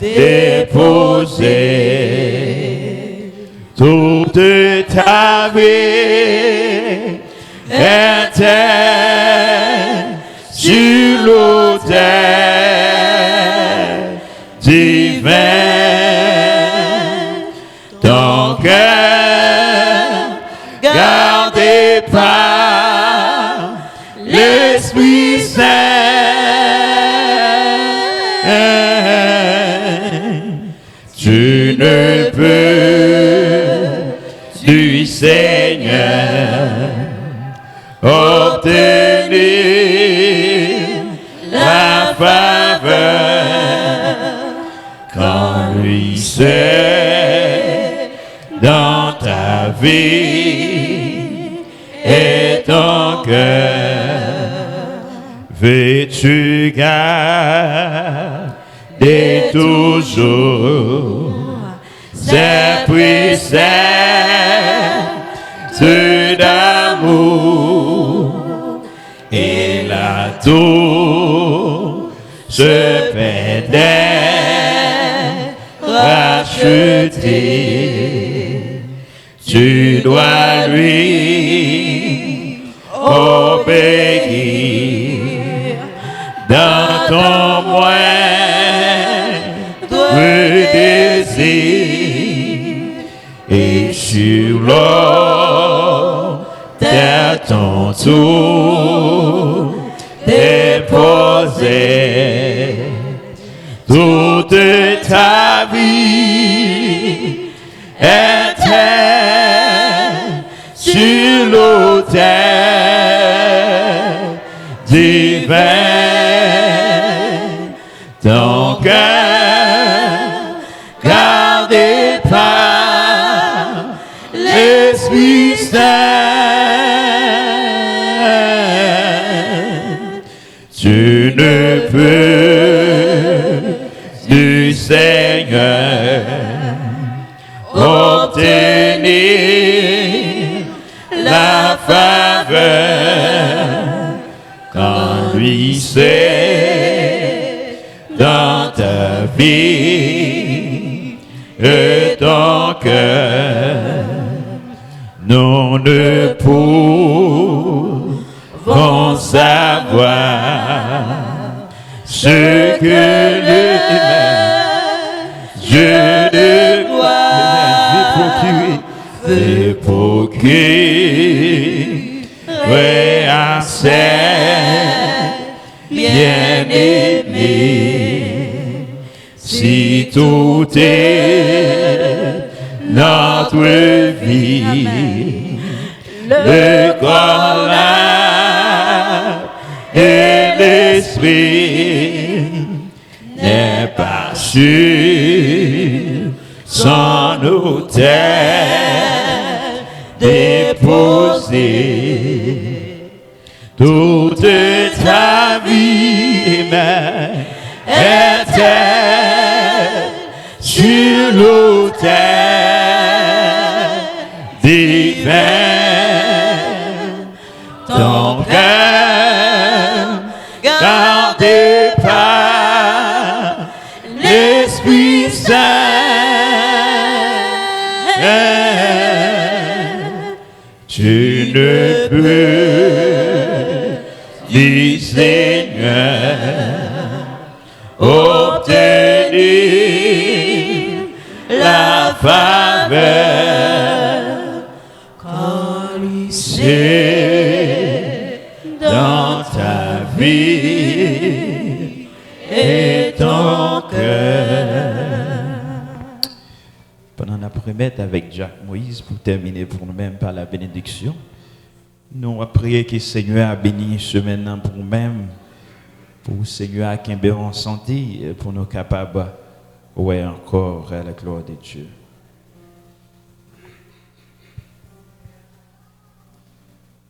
déposé toute ta vie interne sur l'autel divin. Ton cœur gardé par l'Esprit Saint, tu ne peux du Seigneur obtenir la faveur quand lui seul dans ta vie et ton cœur veux-tu garder toujours ces puissances d'amour et la tour se pédère racheter. Tu dois lui obéir dans ton moindre désir et sur l'autel ton tour déposer toute ta vie interne sur l'autel divin. Ton cœur gardé par l'Esprit Saint, tu ne peux du Seigneur obtenir la faveur quand lui c'est dans ta vie et ton cœur. Nous ne pouvons savoir ce que Dieu de gloire veut procurer à ses bien-aimés. Si tout est notre vie, le corps, l'âme et l'esprit n'est pas sûr son autel déposé. Toute ta vie est sur l'autel divin. Ton cœur gardé par l'Esprit Saint, tu ne peux du Seigneur obtenir la faveur quand lui c'est dans ta vie et ton cœur. Pendant la première avec Jacques Moïse, pour terminer pour nous-mêmes par la bénédiction, nous avons prié que le Seigneur a béni ce maintenant pour nous-mêmes, pour le Seigneur qui est en santé, pour nous capables, ouais, encore à la gloire de Dieu.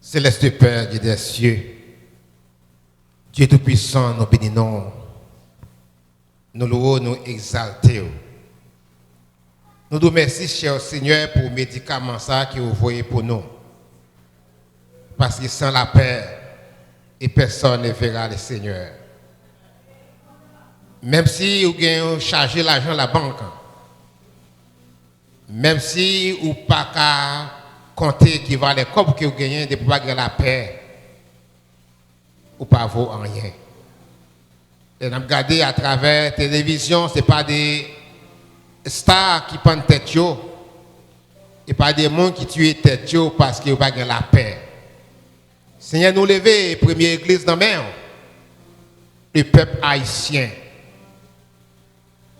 Céleste Père, Dieu des cieux, Dieu Tout-Puissant, nous bénissons, nous louons, nous exaltons. Nous nous remercions, cher Seigneur, pour le médicament que vous voyez pour nous. Parce que sans la paix, et personne ne verra le Seigneur. Même si vous avez chargé l'argent à la banque, même si vous n'avez pas qu'à compter qui va les copes que vous gagnez de pouvoir gagner la paix, ou pas vaut en rien. Et nous regardons à travers la télévision, ce n'est pas des stars qui prennent tête, et pas des gens qui tuent tête parce qu'ils n'ont pas gagné la paix. Seigneur, nous lever, première église dans la main, le peuple haïtien.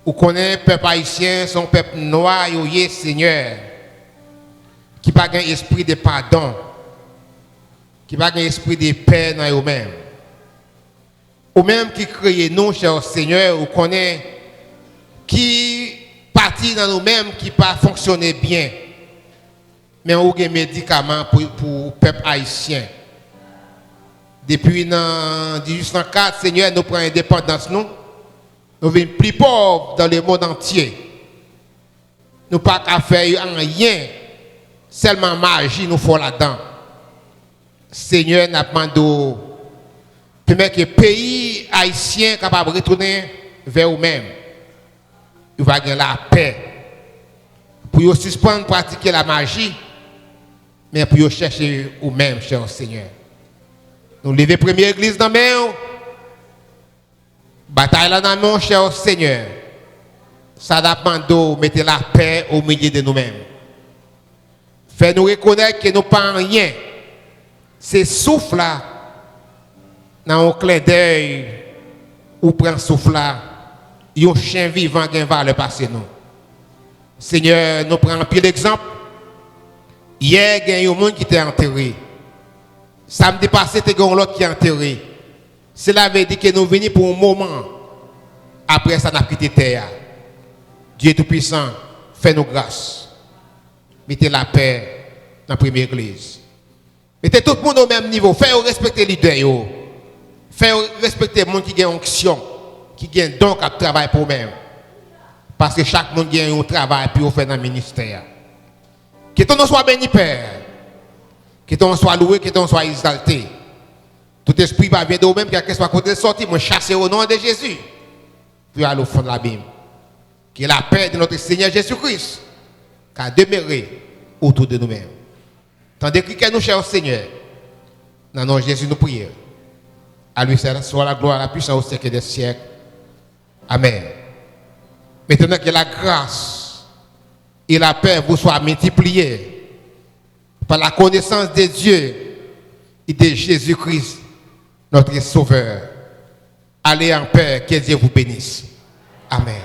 Vous connaissez le peuple haïtien, son peuple noir, Seigneur, qui n'a pas un esprit de pardon, qui n'a pas un esprit de paix dans eux-mêmes. Ou même qui crée nous, cher Seigneur, vous connaissez qui partie dans nous-mêmes qui pas fonctionner bien. Mais on a des médicaments pour le peuple haïtien. Depuis 1804, Seigneur, nous prenons indépendance, nous venons plus pauvres dans le monde entier. Nous n'avons pas qu'à faire rien, seulement magie nous faut là-dedans. Seigneur, nous demandons que le pays haïtien capable de retourner vers eux-mêmes. Il va gagner la paix. Pour suspendre pratiquer la magie, mais pour chercher eux-mêmes, cher Seigneur. Nous levons la première église dans la main. Bataille là dans la main, cher Seigneur. Ça dépend de mettre la paix au milieu de nous-mêmes. Fais-nous reconnaître que nous pas rien. C'est souffle là, dans un clin d'œil, ou prend souffle là, un chien vivant qui va le passer nous. Seigneur, nous prenons un pile d'exemple. Hier, il y a un monde qui était enterré. Samedi passé, il y a un autre qui est enterré. Cela veut dire que nous venons pour un moment. Après ça, nous avons quitté terre. Dieu Tout-Puissant, fais-nous grâce. Mettez la paix dans la première église. Mettez tout le monde au même niveau. Faites respecter les leaders. Faites respecter les gens qui ont onction, qui ont donc à travailler pour eux-mêmes. Parce que chaque monde a un travail pour faire dans le ministère. Que ton nom soit béni, Père. Que ton nom soit loué, que ton nom soit exalté. Tout esprit va venir de vous-même, qu'il soit côté sorti, moi chasser au nom de Jésus. Puis aller au fond de la Bible. Que la paix de notre Seigneur Jésus-Christ, qu'a demeuré autour de nous-mêmes. Tandis que nous, cher Seigneur, dans le nom de Jésus, nous prions. À lui soit la gloire, la puissance au siècle des siècles. Amen. Maintenant que la grâce et la paix vous soient multipliées par la connaissance de Dieu et de Jésus-Christ, notre Sauveur. Allez en paix, que Dieu vous bénisse. Amen.